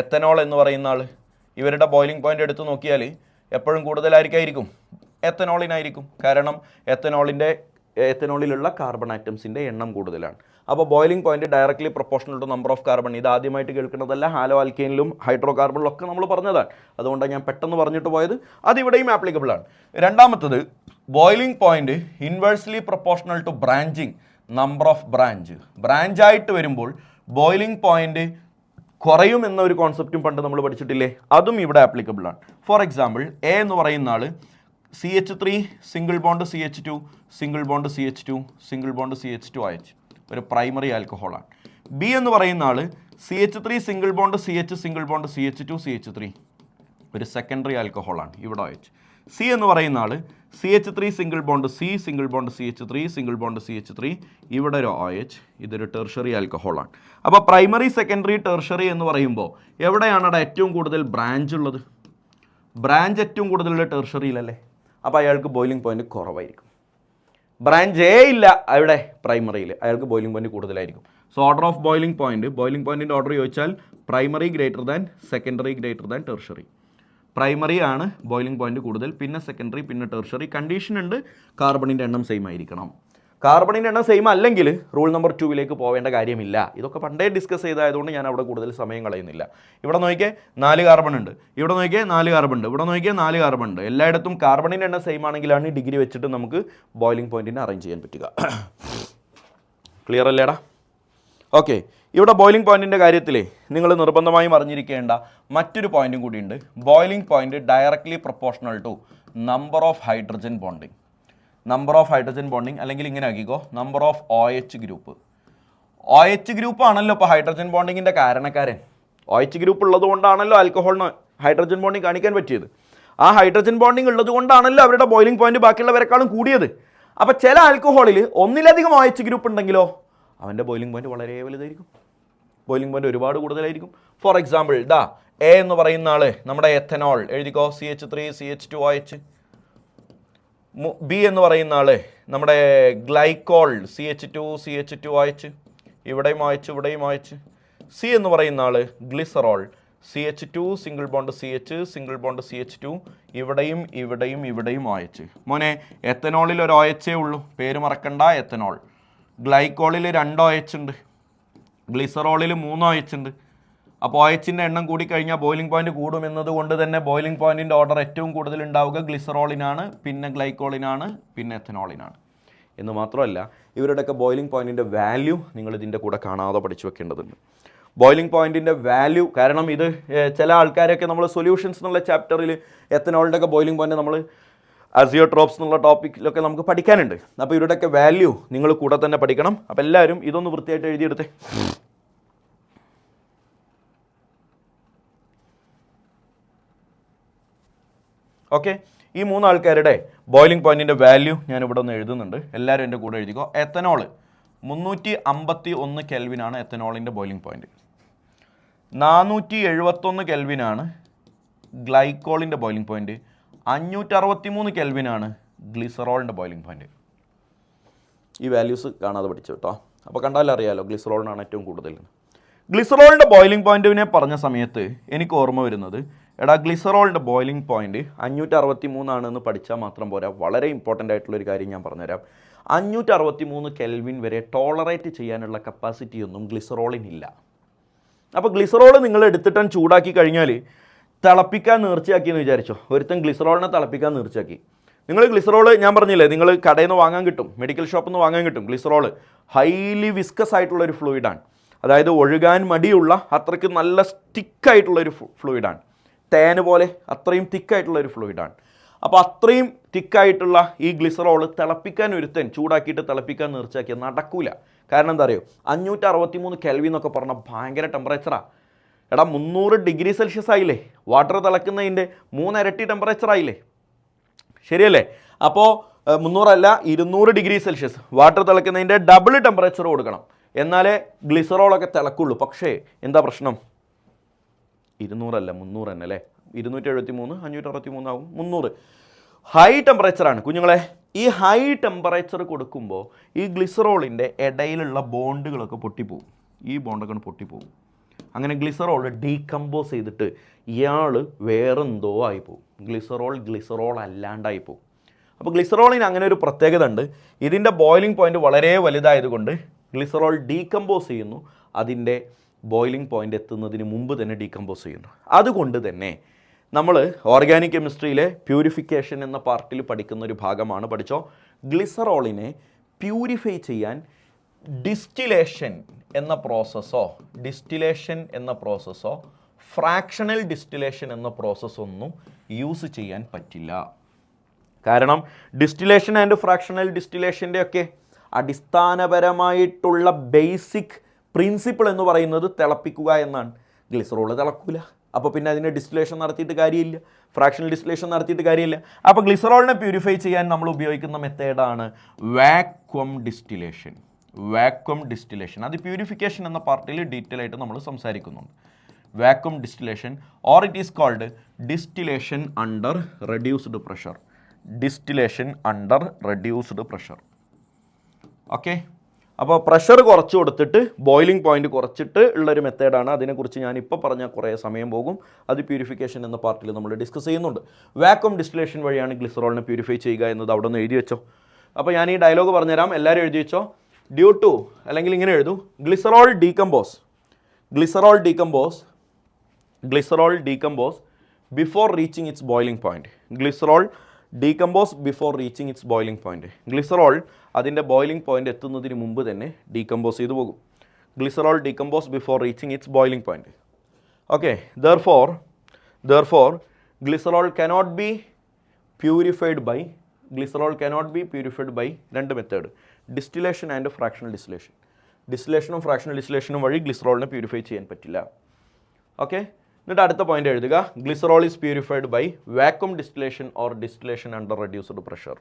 എത്തനോൾ എന്ന് പറയുന്ന ആൾ, ഇവരുടെ ബോയിലിംഗ് പോയിന്റ് എടുത്ത് നോക്കിയാൽ എപ്പോഴും കൂടുതലായിരിക്കും എത്തനോളിനായിരിക്കും. കാരണം എത്തനോളിലുള്ള കാർബൺ ആറ്റംസിൻ്റെ എണ്ണം കൂടുതലാണ്. അപ്പോൾ boiling point directly proportional to number of carbon. ഇത് ആദ്യമായിട്ട് കേൾക്കുന്നതല്ല. ഹാലോ ആൽക്കെയിനിലും ഹൈഡ്രോ കാർബണിലും ഒക്കെ നമ്മൾ പറഞ്ഞതാണ്. അതുകൊണ്ടാണ് ഞാൻ പെട്ടെന്ന് പറഞ്ഞിട്ട് പോയത്. അത് ഇവിടെയും ആപ്ലിക്കബിൾ ആണ്. രണ്ടാമത്തത്, boiling point inversely proportional to branching number of ബ്രാഞ്ചായിട്ട് വരുമ്പോൾ ബോയിലിംഗ് പോയിന്റ് കുറയും എന്ന ഒരു കോൺസെപ്റ്റും പണ്ട് നമ്മൾ പഠിച്ചിട്ടില്ലേ, അതും ഇവിടെ ആപ്ലിക്കബിൾ ആണ്. ഫോർ എക്സാമ്പിൾ എ എന്ന് പറയുന്ന ആൾ CH3 single bond CH2 single bond CH2 single bond CH2OH, ഒരു പ്രൈമറി ആൽക്കഹോളാണ്. ബി എന്ന് പറയുന്ന ആൾ CH3 single bond CH single bond CH2 CH3, ഒരു സെക്കൻഡറി ആൽക്കഹോളാണ്, ഇവിടെ OH. സി എന്ന് പറയുന്ന ആൾ CH3 single bond single bond CH3 single bond CH3, ഇവിടെ ഒരു OH, ഇതൊരു ടെർഷറി ആൽക്കഹോളാണ്. അപ്പോൾ പ്രൈമറി, സെക്കൻഡറി, ടെർഷറി എന്ന് പറയുമ്പോൾ എവിടെയാണ് അവിടെ ഏറ്റവും കൂടുതൽ ബ്രാഞ്ച് ഉള്ളത്? ബ്രാഞ്ച് ഏറ്റവും കൂടുതലുള്ള ടെർഷറിയിലല്ലേ. അപ്പോൾ അയാൾക്ക് ബോയിലിംഗ് പോയിന്റ് കുറവായിരിക്കും. ബ്രാഞ്ച് ഇല്ല അവിടെ പ്രൈമറിയിൽ, അയാൾക്ക് ബോയിലിംഗ് പോയിന്റ് കൂടുതലായിരിക്കും. സോ ഓർഡർ ഓഫ് ബോയിലിംഗ് പോയിന്റിൻ്റെ ഓർഡർ ചോദിച്ചാൽ primary greater than secondary greater than tertiary. Primary ആണ് ബോയിലിംഗ് പോയിന്റ് കൂടുതൽ, പിന്നെ സെക്കൻഡറി, പിന്നെ ടെർഷറി. കണ്ടീഷൻ ഉണ്ട്, കാർബണിൻ്റെ എണ്ണം സെയിം ആയിരിക്കണം. കാർബണിൻ്റെ എണ്ണം സെയിം അല്ലെങ്കിൽ റൂൾ നമ്പർ 2 പോവേണ്ട കാര്യമില്ല. ഇതൊക്കെ പണ്ടേ ഡിസ്കസ് ചെയ്തായതുകൊണ്ട് ഞാൻ അവിടെ കൂടുതൽ സമയം കളയുന്നില്ല. ഇവിടെ നോക്കിയേ 4 കാർബൺ ഉണ്ട്, ഇവിടെ നോക്കിയേ 4 കാർബൺ ഉണ്ട്, ഇവിടെ നോക്കിയേ 4 കാർബൺ ഉണ്ട്. എല്ലായിടത്തും കാർബണിൻ്റെ എണ്ണം സെയിം ആണെങ്കിലാണ് ഈ ഡിഗ്രി വെച്ചിട്ട് നമുക്ക് ബോയിലിംഗ് പോയിന്റിനെ അറേഞ്ച് ചെയ്യാൻ പറ്റുക. ക്ലിയർ അല്ലേടാ? ഓക്കെ. ഇവിടെ ബോയിലിംഗ് പോയിന്റിൻ്റെ കാര്യത്തിൽ നിങ്ങൾ നിർബന്ധമായും അറിഞ്ഞിരിക്കേണ്ട മറ്റൊരു പോയിന്റും കൂടിയുണ്ട്. Boiling point directly proportional to number of hydrogen bonding. Number of hydrogen bonding, അല്ലെങ്കിൽ ഇങ്ങനെ ആക്കിക്കോ, number of OH group. OH group ആണല്ലോ ഇപ്പോൾ ഹൈഡ്രജൻ ബോണ്ടിങ്ങിൻ്റെ കാരണക്കാരൻ. OH ഗ്രൂപ്പ് ഉള്ളത് കൊണ്ടാണല്ലോ ആൽക്കഹോളിന് ഹൈഡ്രജൻ ബോണ്ടിങ് കാണിക്കാൻ പറ്റിയത്. ആ ഹൈഡ്രജൻ ബോണ്ടിങ് ഉള്ളത് കൊണ്ടാണല്ലോ അവരുടെ ബോയിലിംഗ് പോയിന്റ് ബാക്കിയുള്ളവരെക്കാളും കൂടിയത്. അപ്പോൾ ചില ആൽക്കഹോളിൽ ഒന്നിലധികം OH ഗ്രൂപ്പ് ഉണ്ടെങ്കിലോ അവൻ്റെ ബോയിലിംഗ് പോയിന്റ് വളരെ വലുതായിരിക്കും. ബോയിലിംഗ് പോയിന്റ് ഒരുപാട് കൂടുതലായിരിക്കും. ഫോർ എക്സാമ്പിൾ എ എന്ന് പറയുന്ന ആൾ നമ്മുടെ എത്തനോൾ, എഴുതിക്കോ, CH3 CH2OH. ബി എന്ന് പറയുന്ന ആൾ നമ്മുടെ ഗ്ലൈക്കോൾ, CH2 CH2OH, ഇവിടെയും OH, ഇവിടെയും OH. സി എന്ന് പറയുന്ന ആൾ glycerol, CH2 single bond CH single bond CH2 ഇവിടെയും ഇവിടെയും ഇവിടെയും OH. മോനെ എത്തനോളിൽ ഒരു OH ഉള്ളൂ, പേര് മറക്കണ്ട, എത്തനോൾ. ഗ്ലൈക്കോളിൽ 2 OH ഉണ്ട്, ഗ്ലിസറോളിൽ 3 OH ഉണ്ട്. അപ്പോൾ OH-ൻ്റെ എണ്ണം കൂടിക്കഴിഞ്ഞാൽ ബോയിലിംഗ് പോയിന്റ് കൂടുമെന്നത് കൊണ്ട് തന്നെ ബോയിലിംഗ് പോയിന്റിൻ്റെ ഓർഡർ ഏറ്റവും കൂടുതൽ ഉണ്ടാവുക ഗ്ലിസറോളിനാണ്, പിന്നെ ഗ്ലൈക്കോളിനാണ്, പിന്നെ എത്തനോളിനാണ്. എന്ന് മാത്രമല്ല ഇവരുടെയൊക്കെ ബോയിലിംഗ് പോയിന്റിൻ്റെ വാല്യൂ നിങ്ങൾ ഇതിൻ്റെ കൂടെ കാണാതെ പഠിച്ചു വെക്കേണ്ടതുണ്ട്. ബോയിലിംഗ് പോയിന്റിൻ്റെ വാല്യൂ, കാരണം ഇത് ചില ആൾക്കാരൊക്കെ നമ്മൾ സൊല്യൂഷൻസ് എന്നുള്ള ചാപ്റ്ററിൽ എത്തനോളിൻ്റെ ഒക്കെ ബോയിലിംഗ് പോയിന്റ് നമ്മൾ അസിയോട്രോപ്സ് എന്നുള്ള ടോപ്പിക്കിലൊക്കെ നമുക്ക് പഠിക്കാനുണ്ട്. അപ്പോൾ ഇവരുടെയൊക്കെ വാല്യൂ നിങ്ങൾ കൂടെ തന്നെ പഠിക്കണം. അപ്പോൾ എല്ലാവരും ഇതൊന്ന് വൃത്തിയായിട്ട് എഴുതിയെടുത്തേ. ഓക്കെ, ഈ 3 ആൾക്കാരുടെ ബോയിലിംഗ് പോയിന്റിൻ്റെ വാല്യൂ ഞാൻ ഇവിടെ ഒന്ന് എഴുതുന്നുണ്ട്, എല്ലാവരും എൻ്റെ കൂടെ എഴുതിക്കോ. എത്തനോൾ 351 കെൽവിനാണ് എത്തനോളിൻ്റെ ബോയിലിംഗ് പോയിന്റ്. 471 കെൽവിനാണ് ഗ്ലൈക്കോളിൻ്റെ ബോയിലിംഗ് പോയിന്റ്. 563 കെൽവിനാണ് ഗ്ലിസറോളിൻ്റെ ബോയിലിംഗ് പോയിന്റ്. ഈ വാല്യൂസ് കാണാതെ പഠിച്ചു കേട്ടോ. അപ്പോൾ കണ്ടാലും അറിയാലോ ഗ്ലിസറോളിനാണ് ഏറ്റവും കൂടുതൽ. ഗ്ലിസറോളിൻ്റെ ബോയിലിംഗ് പോയിന്റിനെ പറഞ്ഞ സമയത്ത് എനിക്ക് ഓർമ്മ വരുന്നത്, എടാ ഗ്ലിസറോളിൻ്റെ ബോയിലിംഗ് പോയിന്റ് 563 ആണെന്ന് പഠിച്ചാൽ മാത്രം പോരാ, വളരെ ഇമ്പോർട്ടൻ്റ് ആയിട്ടുള്ളൊരു കാര്യം ഞാൻ പറഞ്ഞുതരാം. 563 കെൽവിൻ വരെ ടോളറേറ്റ് ചെയ്യാനുള്ള കപ്പാസിറ്റി ഒന്നും ഗ്ലിസറോളിനില്ല. അപ്പോൾ ഗ്ലിസറോൾ നിങ്ങൾ എടുത്തിട്ട് ചൂടാക്കി കഴിഞ്ഞാൽ തിളപ്പിക്കാൻ നേർച്ചയാക്കിയെന്ന് വിചാരിച്ചോ. ഒരുത്തൻ ഗ്ലിസറോളിനെ തിളപ്പിക്കാൻ നേർച്ചയാക്കി. നിങ്ങൾ ഗ്ലിസറോൾ ഞാൻ പറഞ്ഞില്ലേ, നിങ്ങൾ കടയിൽ നിന്ന് വാങ്ങാൻ കിട്ടും, മെഡിക്കൽ ഷോപ്പിൽ നിന്ന് വാങ്ങാൻ കിട്ടും. ഗ്ലിസറോൾ ഹൈലി വിസ്കസ് ആയിട്ടുള്ളൊരു ഫ്ലൂയിഡാണ്, അതായത് ഒഴുകാൻ മടിയുള്ള അത്രയ്ക്ക് നല്ല തിക്കായിട്ടുള്ളൊരു ഫ്ലൂയിഡാണ്. തേന് പോലെ അത്രയും തിക്കായിട്ടുള്ളൊരു ഫ്ലൂയിഡാണ്. അപ്പോൾ അത്രയും തിക്കായിട്ടുള്ള ഈ ഗ്ലിസറോൾ തിളപ്പിക്കാൻ ഒരുത്തൻ ചൂടാക്കിയിട്ട് തിളപ്പിക്കാൻ നേർച്ചയാക്കിയാൽ നടക്കൂല. കാരണം എന്താ അറിയോ, 563 കെൽവിൻ എന്നൊക്കെ പറഞ്ഞാൽ ഭയങ്കര ടെമ്പറേച്ചറാണ്. എടാ 300 ഡിഗ്രി സെൽഷ്യസ് ആയില്ലേ, വാട്ടർ തിളക്കുന്നതിൻ്റെ 3 ഇരട്ടി ടെമ്പറേച്ചർ ആയില്ലേ, ശരിയല്ലേ? അപ്പോൾ 300 അല്ല 200 ഡിഗ്രി സെൽഷ്യസ് വാട്ടർ തിളക്കുന്നതിൻ്റെ ഡബിൾ ടെമ്പറേച്ചർ കൊടുക്കണം, എന്നാലേ ഗ്ലിസറോളൊക്കെ തിളക്കുള്ളൂ. പക്ഷേ എന്താ പ്രശ്നം, 200 അല്ല 300 തന്നെ അല്ലേ, 273 563 ആവും, 300 ഹൈ ടെമ്പറേച്ചറാണ് കുഞ്ഞുങ്ങളെ. ഈ ഹൈ ടെമ്പറേച്ചർ കൊടുക്കുമ്പോൾ ഈ ഗ്ലിസറോളിൻ്റെ ഇടയിലുള്ള ബോണ്ടുകളൊക്കെ പൊട്ടിപ്പോവും, ഈ ബോണ്ടൊക്കെ പൊട്ടിപ്പോവും. അങ്ങനെ ഗ്ലിസറോൾ ഡീകമ്പോസ് ചെയ്തിട്ട് ഇയാൾ വേറെന്തോ ആയിപ്പോവും, ഗ്ലിസറോൾ അല്ലാണ്ടായി പോവും. അപ്പോൾ ഗ്ലിസറോളിന് അങ്ങനെ ഒരു പ്രത്യേകത ഉണ്ട്, ഇതിൻ്റെ ബോയിലിംഗ് പോയിന്റ് വളരെ വലുതായതുകൊണ്ട് ഗ്ലിസറോൾ ഡീകമ്പോസ് ചെയ്യുന്നു, അതിൻ്റെ ബോയിലിംഗ് പോയിന്റ് എത്തുന്നതിന് മുമ്പ് തന്നെ ഡീകമ്പോസ് ചെയ്യുന്നു. അതുകൊണ്ട് തന്നെ നമ്മൾ ഓർഗാനിക് കെമിസ്ട്രിയിലെ പ്യൂരിഫിക്കേഷൻ എന്ന പാർട്ടിൽ പഠിക്കുന്ന ഒരു ഭാഗമാണ്, പഠിച്ചോ, ഗ്ലിസറോളിനെ പ്യൂരിഫൈ ചെയ്യാൻ ഡിസ്റ്റിലേഷൻ എന്ന പ്രോസസ്സോ ഫ്രാക്ഷണൽ ഡിസ്റ്റിലേഷൻ എന്ന പ്രോസസ്സൊന്നും യൂസ് ചെയ്യാൻ പറ്റില്ല. കാരണം ഡിസ്റ്റിലേഷൻ ആൻഡ് ഫ്രാക്ഷണൽ ഡിസ്റ്റിലേഷൻ്റെ ഒക്കെ അടിസ്ഥാനപരമായിട്ടുള്ള ബേസിക് പ്രിൻസിപ്പിൾ എന്ന് പറയുന്നത് തിളപ്പിക്കുക എന്നാണ്. ഗ്ലിസറോൾ തിളക്കൂല, അപ്പോൾ പിന്നെ അതിനെ ഡിസ്റ്റിലേഷൻ നടത്തിയിട്ട് കാര്യമില്ല, ഫ്രാക്ഷണൽ ഡിസ്റ്റിലേഷൻ നടത്തിയിട്ട് കാര്യമില്ല. അപ്പോൾ ഗ്ലിസറോളിനെ പ്യൂരിഫൈ ചെയ്യാൻ നമ്മൾ ഉപയോഗിക്കുന്ന മെത്തേഡാണ് വാക്വം ഡിസ്റ്റിലേഷൻ. അത് പ്യൂരിഫിക്കേഷൻ എന്ന പാർട്ടിൽ ഡീറ്റെയിൽ ആയിട്ട് നമ്മൾ സംസാരിക്കുന്നുണ്ട്. Vacuum distillation or it is called distillation under reduced pressure. Okay, അപ്പോൾ പ്രഷർ കുറച്ച് കൊടുത്തിട്ട് ബോയിലിംഗ് പോയിന്റ് കുറച്ചിട്ട് ഉള്ളൊരു മെത്തേഡാണ്. അതിനെക്കുറിച്ച് ഞാൻ ഇപ്പോൾ പറഞ്ഞാൽ കുറേ സമയം പോകും, അത് പ്യൂരിഫിക്കേഷൻ എന്ന പാർട്ടിൽ നമ്മൾ ഡിസ്കസ് ചെയ്യുന്നുണ്ട്. വാക്വം ഡിസ്റ്റിലേഷൻ വഴിയാണ് ഗ്ലിസറോളിനെ പ്യൂരിഫൈ ചെയ്യുക എന്നത് അവിടെ നിന്ന് എഴുതി വെച്ചോ. അപ്പോൾ ഞാൻ ഈ ഡയലോഗ് പറഞ്ഞുതരാം, എല്ലാവരും എഴുതി വെച്ചോ. ഡ്യൂ ടു, അല്ലെങ്കിൽ ഇങ്ങനെ എഴുതൂ, glycerol decompose before reaching its boiling point. Glycerol അതിൻ്റെ ബോയിലിംഗ് പോയിന്റ് എത്തുന്നതിന് മുമ്പ് തന്നെ ഡീകമ്പോസ് ചെയ്തു പോകും. Glycerol decompose before reaching its boiling point. Okay, therefore glycerol cannot be purified by രണ്ട് method, distillation and fractional distillation. ഡിസ്റ്റിലേഷനും ഫ്രാക്ഷണൽ ഡിസ്റ്റിലേഷനും വഴി ഗ്ലിസറോളിനെ പ്യൂരിഫൈ ചെയ്യാൻ പറ്റില്ല. ഓക്കെ, എന്നിട്ട് അടുത്ത പോയിന്റ് എഴുതുക, glycerol is purified by vacuum distillation or distillation under reduced pressure.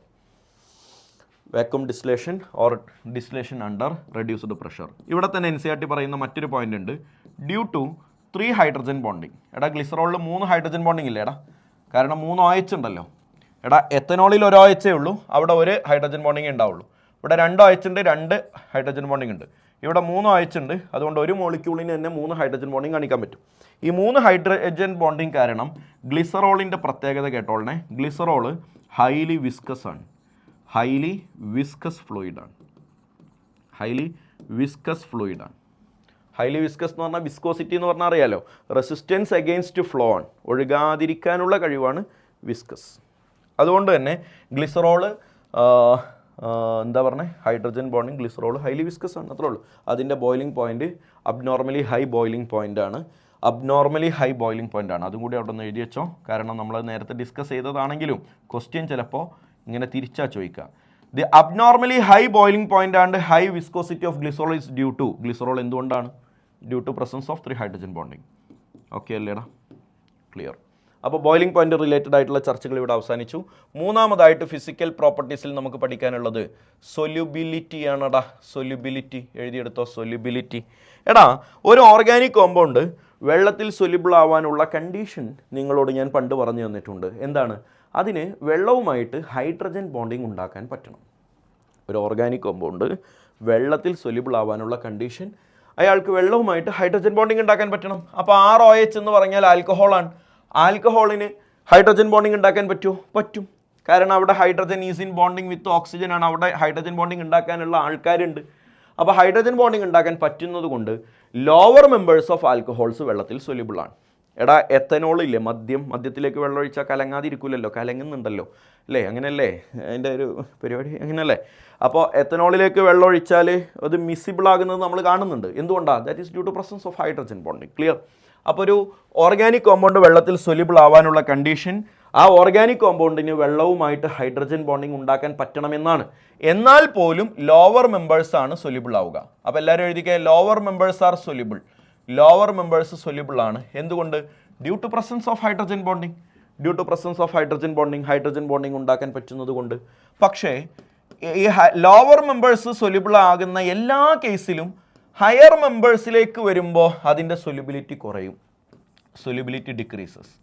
ഇവിടെ തന്നെ NCERT പറയുന്ന മറ്റൊരു പോയിന്റ് ഉണ്ട്, ഡ്യൂ ടു 3 ഹൈഡ്രജൻ ബോണ്ടിങ്. എടാ ഗ്ലിസറോളിൽ 3 ഹൈഡ്രജൻ ബോണ്ടിങ് ഇല്ലേ എടാ, കാരണം 3 OH ഉണ്ടല്ലോ. എടാ എത്തനോളിൽ 1 OH ഉള്ളൂ, അവിടെ 1 ഹൈഡ്രജൻ ബോണ്ടിങ് ഉണ്ടാവുള്ളൂ. ഇവിടെ 2 OH ഉണ്ട്, 2 ഹൈഡ്രജൻ ബോണ്ടിങ് ഉണ്ട്. ഇവിടെ 3 OH ഉണ്ട്, അതുകൊണ്ട് ഒരു മോളിക്യൂളിന് തന്നെ 3 ഹൈഡ്രജൻ ബോണ്ടിങ് കാണിക്കാൻ പറ്റും. ഈ 3 ഹൈഡ്രജൻ ബോണ്ടിങ് കാരണം ഗ്ലിസറോളിൻ്റെ പ്രത്യേകത കേട്ടോളനെ, ഗ്ലിസറോള് ഹൈലി വിസ്കസ് ആണ്, ഹൈലി വിസ്കസ് ഫ്ലൂയിഡാണ്, ഹൈലി വിസ്കസ് ഫ്ലൂയിഡാണ്. ഹൈലി വിസ്കസ് എന്ന് പറഞ്ഞാൽ വിസ്കോസിറ്റി എന്ന് പറഞ്ഞാൽ അറിയാലോ, റെസിസ്റ്റൻസ് അഗെയിൻസ്റ്റ് ഫ്ലോ ആണ്, ഒഴുകാതിരിക്കാനുള്ള കഴിവാണ് വിസ്കസ്. അതുകൊണ്ട് തന്നെ ഗ്ലിസറോള് എന്താ പറഞ്ഞത്, hydrogen bonding glycerol highly viscous ആണ്, അത്രേ ഉള്ളൂ. അതിൻ്റെ boiling point abnormally high boiling point ആണ്, അബ്നോർമലി ഹൈ ബോയിലിംഗ് പോയിൻ്റ് ആണ്. അതും കൂടി അവിടെ നിന്ന് എഴുതി വെച്ചോ, കാരണം നമ്മൾ നേരത്തെ ഡിസ്കസ് ചെയ്തതാണെങ്കിലും ക്വസ്റ്റ്യൻ ചിലപ്പോൾ ഇങ്ങനെ തിരിച്ചാ ചോദിക്കുക. The abnormally high boiling point and high viscosity of glycerol is due to, glycerol എന്തുകൊണ്ടാണ്, due to presence of 3 hydrogen bonding. Okay അല്ലേടാ, ക്ലിയർ. അപ്പോൾ ബോയിലിംഗ് പോയിന്റ് റിലേറ്റഡ് ആയിട്ടുള്ള ചർച്ചകൾ ഇവിടെ അവസാനിച്ചു. മൂന്നാമതായിട്ട് ഫിസിക്കൽ പ്രോപ്പർട്ടീസിൽ നമുക്ക് പഠിക്കാനുള്ളത് സൊല്യൂബിലിറ്റി ആണെടാ. സൊല്യൂബിലിറ്റി എഴുതിയെടുത്തോ, സൊല്യൂബിലിറ്റി. എടാ, ഒരു ഓർഗാനിക് കോമ്പൗണ്ട് വെള്ളത്തിൽ സൊല്യൂബിൾ ആവാനുള്ള കണ്ടീഷൻ നിങ്ങളോട് ഞാൻ പണ്ട് പറഞ്ഞു തന്നിട്ടുണ്ട്. എന്താണ്? അതിന് വെള്ളവുമായിട്ട് ഹൈഡ്രജൻ ബോണ്ടിങ് ഉണ്ടാക്കാൻ പറ്റണം. ഒരു ഓർഗാനിക് കോമ്പൗണ്ട് വെള്ളത്തിൽ സൊല്യൂബിൾ ആവാനുള്ള കണ്ടീഷൻ അയാൾക്ക് വെള്ളവുമായിട്ട് ഹൈഡ്രജൻ ബോണ്ടിങ് ഉണ്ടാക്കാൻ പറ്റണം. അപ്പോൾ ROH എന്ന് പറഞ്ഞാൽ ആൽക്കഹോളാണ്. ആൽക്കഹോളിന് ഹൈഡ്രജൻ ബോണ്ടിങ് ഉണ്ടാക്കാൻ പറ്റുമോ? പറ്റും. കാരണം അവിടെ hydrogen is in bonding with oxygen ആണ്, അവിടെ ഹൈഡ്രജൻ ബോണ്ടിങ് ഉണ്ടാക്കാനുള്ള ആൾക്കാരുണ്ട്. അപ്പോൾ ഹൈഡ്രജൻ ബോണ്ടിങ് ഉണ്ടാക്കാൻ പറ്റുന്നത് കൊണ്ട് ലോവർ മെമ്പേഴ്സ് ഓഫ് ആൽക്കഹോൾസ് വെള്ളത്തിൽ സൊല്യൂബിൾ ആണ്. എടാ, എത്തനോൾ ഇല്ലേ, മദ്യത്തിലേക്ക് വെള്ളം ഒഴിച്ചാൽ കലങ്ങാതിരിക്കില്ലല്ലോ, കലങ്ങുന്നുണ്ടല്ലോ അല്ലേ, അങ്ങനെയല്ലേ അതിൻ്റെ ഒരു പരിപാടി, അങ്ങനെയല്ലേ? അപ്പോൾ എത്തനോളിലേക്ക് വെള്ളം ഒഴിച്ചാൽ അത് മിസിബിൾ ആകുന്നത് നമ്മൾ കാണുന്നുണ്ട്. എന്തുകൊണ്ടാണ്? That is due to presence of hydrogen bonding. Clear? അപ്പോൾ ഒരു ഓർഗാനിക് കോമ്പൗണ്ട് വെള്ളത്തിൽ സൊല്യൂബിൾ ആവാനുള്ള കണ്ടീഷൻ ആ ഓർഗാനിക് കോമ്പൗണ്ടിന് വെള്ളവുമായിട്ട് ഹൈഡ്രജൻ ബോണ്ടിങ് ഉണ്ടാക്കാൻ പറ്റണമെന്നാണ്. എന്നാൽ പോലും ലോവർ മെമ്പേഴ്സ് ആണ് സൊല്യൂബിൾ ആവുക. അപ്പോൾ എല്ലാവരും എഴുതിക്കുക, lower members are soluble. Lower members soluble ആണ്. എന്തുകൊണ്ട്? Due to presence of hydrogen bonding. Due to presence of hydrogen bonding, hydrogen bonding ഉണ്ടാക്കാൻ പറ്റുന്നത് കൊണ്ട്. പക്ഷേ ഈ ലോവർ മെമ്പേഴ്സ് സൊല്യൂബിൾ ആകുന്ന എല്ലാ കേസിലും ഹയർ മെമ്പേഴ്സിലേക്ക് വരുമ്പോൾ അതിൻ്റെ സൊല്യൂബിലിറ്റി കുറയും. Solubility decreases.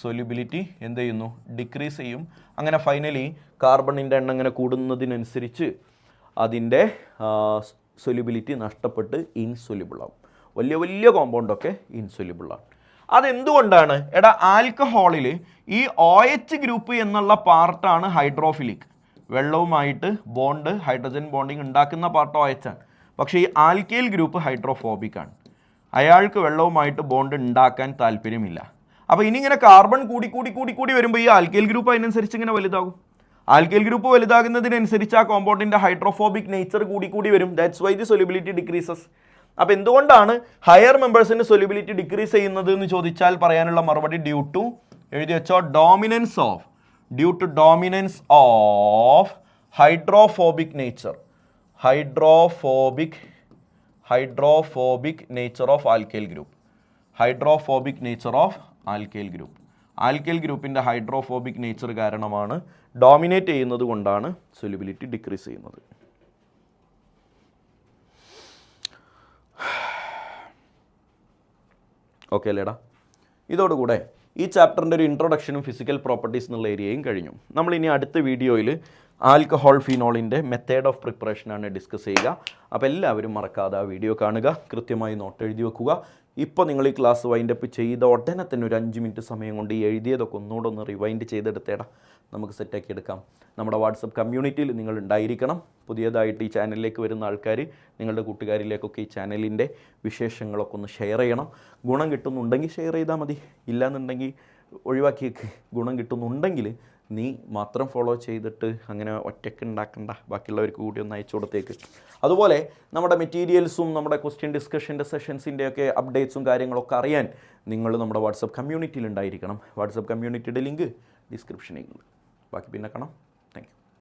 സൊല്യൂബിലിറ്റി എന്ത് ചെയ്യുന്നു? ഡിക്രീസ് ചെയ്യും. അങ്ങനെ ഫൈനലി കാർബണിൻ്റെ എണ്ണം ഇങ്ങനെ കൂടുന്നതിനനുസരിച്ച് അതിൻ്റെ സൊല്യൂബിലിറ്റി നഷ്ടപ്പെട്ട് ഇൻസൊല്യൂബിൾ ആവും. വലിയ വലിയ കോമ്പൗണ്ടൊക്കെ ഇൻസൊല്യൂബിളാണ്. അതെന്തുകൊണ്ടാണ്? എടാ, ആൽക്കഹോളിൽ ഈ OH ഗ്രൂപ്പ് എന്നുള്ള പാർട്ടാണ് ഹൈഡ്രോഫിലിക്. വെള്ളവുമായിട്ട് ബോണ്ട് ഹൈഡ്രജൻ ബോണ്ടിങ് ഉണ്ടാക്കുന്ന പാർട്ട് OH ആണ്. പക്ഷേ ഈ ആൽക്കൈൽ ഗ്രൂപ്പ് ഹൈഡ്രോഫോബിക് ആണ്. അയാൾക്ക് വെള്ളവുമായിട്ട് ബോണ്ട് ഉണ്ടാക്കാൻ താല്പര്യമില്ല. അപ്പോൾ ഇനി ഇങ്ങനെ കാർബൺ കൂടി വരുമ്പോൾ ഈ ആൽക്കൈൽ ഗ്രൂപ്പ് അതിനനുസരിച്ച് ഇങ്ങനെ വലുതാകും. ആൽക്കൈൽ ഗ്രൂപ്പ് വലുതാകുന്നതിനനുസരിച്ച് ആ കോമ്പൗണ്ടിൻ്റെ ഹൈഡ്രോഫോബിക് നേച്ചർ കൂടി വരും. That's why the solubility decreases. അപ്പോൾ എന്തുകൊണ്ടാണ് ഹയർ മെമ്പേഴ്സിൻ്റെ സൊല്യൂബിലിറ്റി ഡിക്രീസ് ചെയ്യുന്നത് എന്ന് ചോദിച്ചാൽ പറയാനുള്ള മറുപടി ഡ്യൂ ടു, എഴുതി വെച്ചോ, due to dominance of hydrophobic nature. Hydrophobic nature of alkyl group. Hydrophobic nature of alkyl group. Alkyl ഗ്രൂപ്പിൻ്റെ ഹൈഡ്രോഫോബിക് നേച്ചർ കാരണമാണ്, ഡോമിനേറ്റ് ചെയ്യുന്നത് കൊണ്ടാണ് സൊല്യൂബിലിറ്റി ഡിക്രീസ് ചെയ്യുന്നത്. ഓക്കെ അല്ലേടാ? ഇതോടുകൂടെ ഈ ചാപ്റ്ററിൻ്റെ ഒരു ഇൻട്രൊഡക്ഷനും ഫിസിക്കൽ പ്രോപ്പർട്ടീസ് എന്നുള്ള ഏരിയയും കഴിഞ്ഞു. നമ്മളിനി അടുത്ത വീഡിയോയിൽ ആൽക്കഹോൾ ഫിനോളിൻ്റെ മെത്തേഡ് ഓഫ് പ്രിപ്പറേഷനാണ് ഡിസ്കസ് ചെയ്യുക. അപ്പോൾ എല്ലാവരും മറക്കാതെ ആ വീഡിയോ കാണുക, കൃത്യമായി നോട്ട് എഴുതി വെക്കുക. ഇപ്പോൾ നിങ്ങൾ ഈ ക്ലാസ് വൈൻഡപ്പ് ചെയ്ത ഉടനെ തന്നെ ഒരു 5 മിനിറ്റ് സമയം കൊണ്ട് ഈ എഴുതിയതൊക്കെ ഒന്നുകൂടെ ഒന്ന് റിവൈൻഡ് ചെയ്തെടുത്തേടാ, നമുക്ക് സെറ്റാക്കി എടുക്കാം. നമ്മുടെ വാട്സപ്പ് കമ്മ്യൂണിറ്റിയിൽ നിങ്ങൾ ഉണ്ടായിരിക്കണം. പുതിയതായിട്ട് ഈ ചാനലിലേക്ക് വരുന്ന ആൾക്കാർ നിങ്ങളുടെ കൂട്ടുകാരിലേക്കൊക്കെ ഈ ചാനലിൻ്റെ വിശേഷങ്ങളൊക്കെ ഒന്ന് ഷെയർ ചെയ്യണം. ഗുണം കിട്ടുന്നുണ്ടെങ്കിൽ ഷെയർ ചെയ്താൽ മതി, ഇല്ലയെന്നുണ്ടെങ്കിൽ ഒഴിവാക്കിയേക്ക്. ഗുണം കിട്ടുന്നുണ്ടെങ്കിൽ നീ മാത്രം ഫോളോ ചെയ്തിട്ട് അങ്ങനെ ഒറ്റയ്ക്ക് ഉണ്ടാക്കണ്ട, ബാക്കിയുള്ളവർക്ക് കൂടി ഒന്ന് അയച്ചു കൊടുത്തേക്ക്. അതുപോലെ നമ്മുടെ മെറ്റീരിയൽസും നമ്മുടെ ക്വസ്റ്റ്യൻ ഡിസ്കഷൻ്റെ സെഷൻസിൻ്റെയൊക്കെ അപ്ഡേറ്റ്സും കാര്യങ്ങളൊക്കെ അറിയാൻ നിങ്ങൾ നമ്മുടെ വാട്സപ്പ് കമ്മ്യൂണിറ്റിയിൽ ഉണ്ടായിരിക്കണം. വാട്സപ്പ് കമ്മ്യൂണിറ്റിയുടെ ലിങ്ക് ഡിസ്ക്രിപ്ഷനിൽ ഉണ്ട്. ബാക്കി പിന്നെ കാണാം.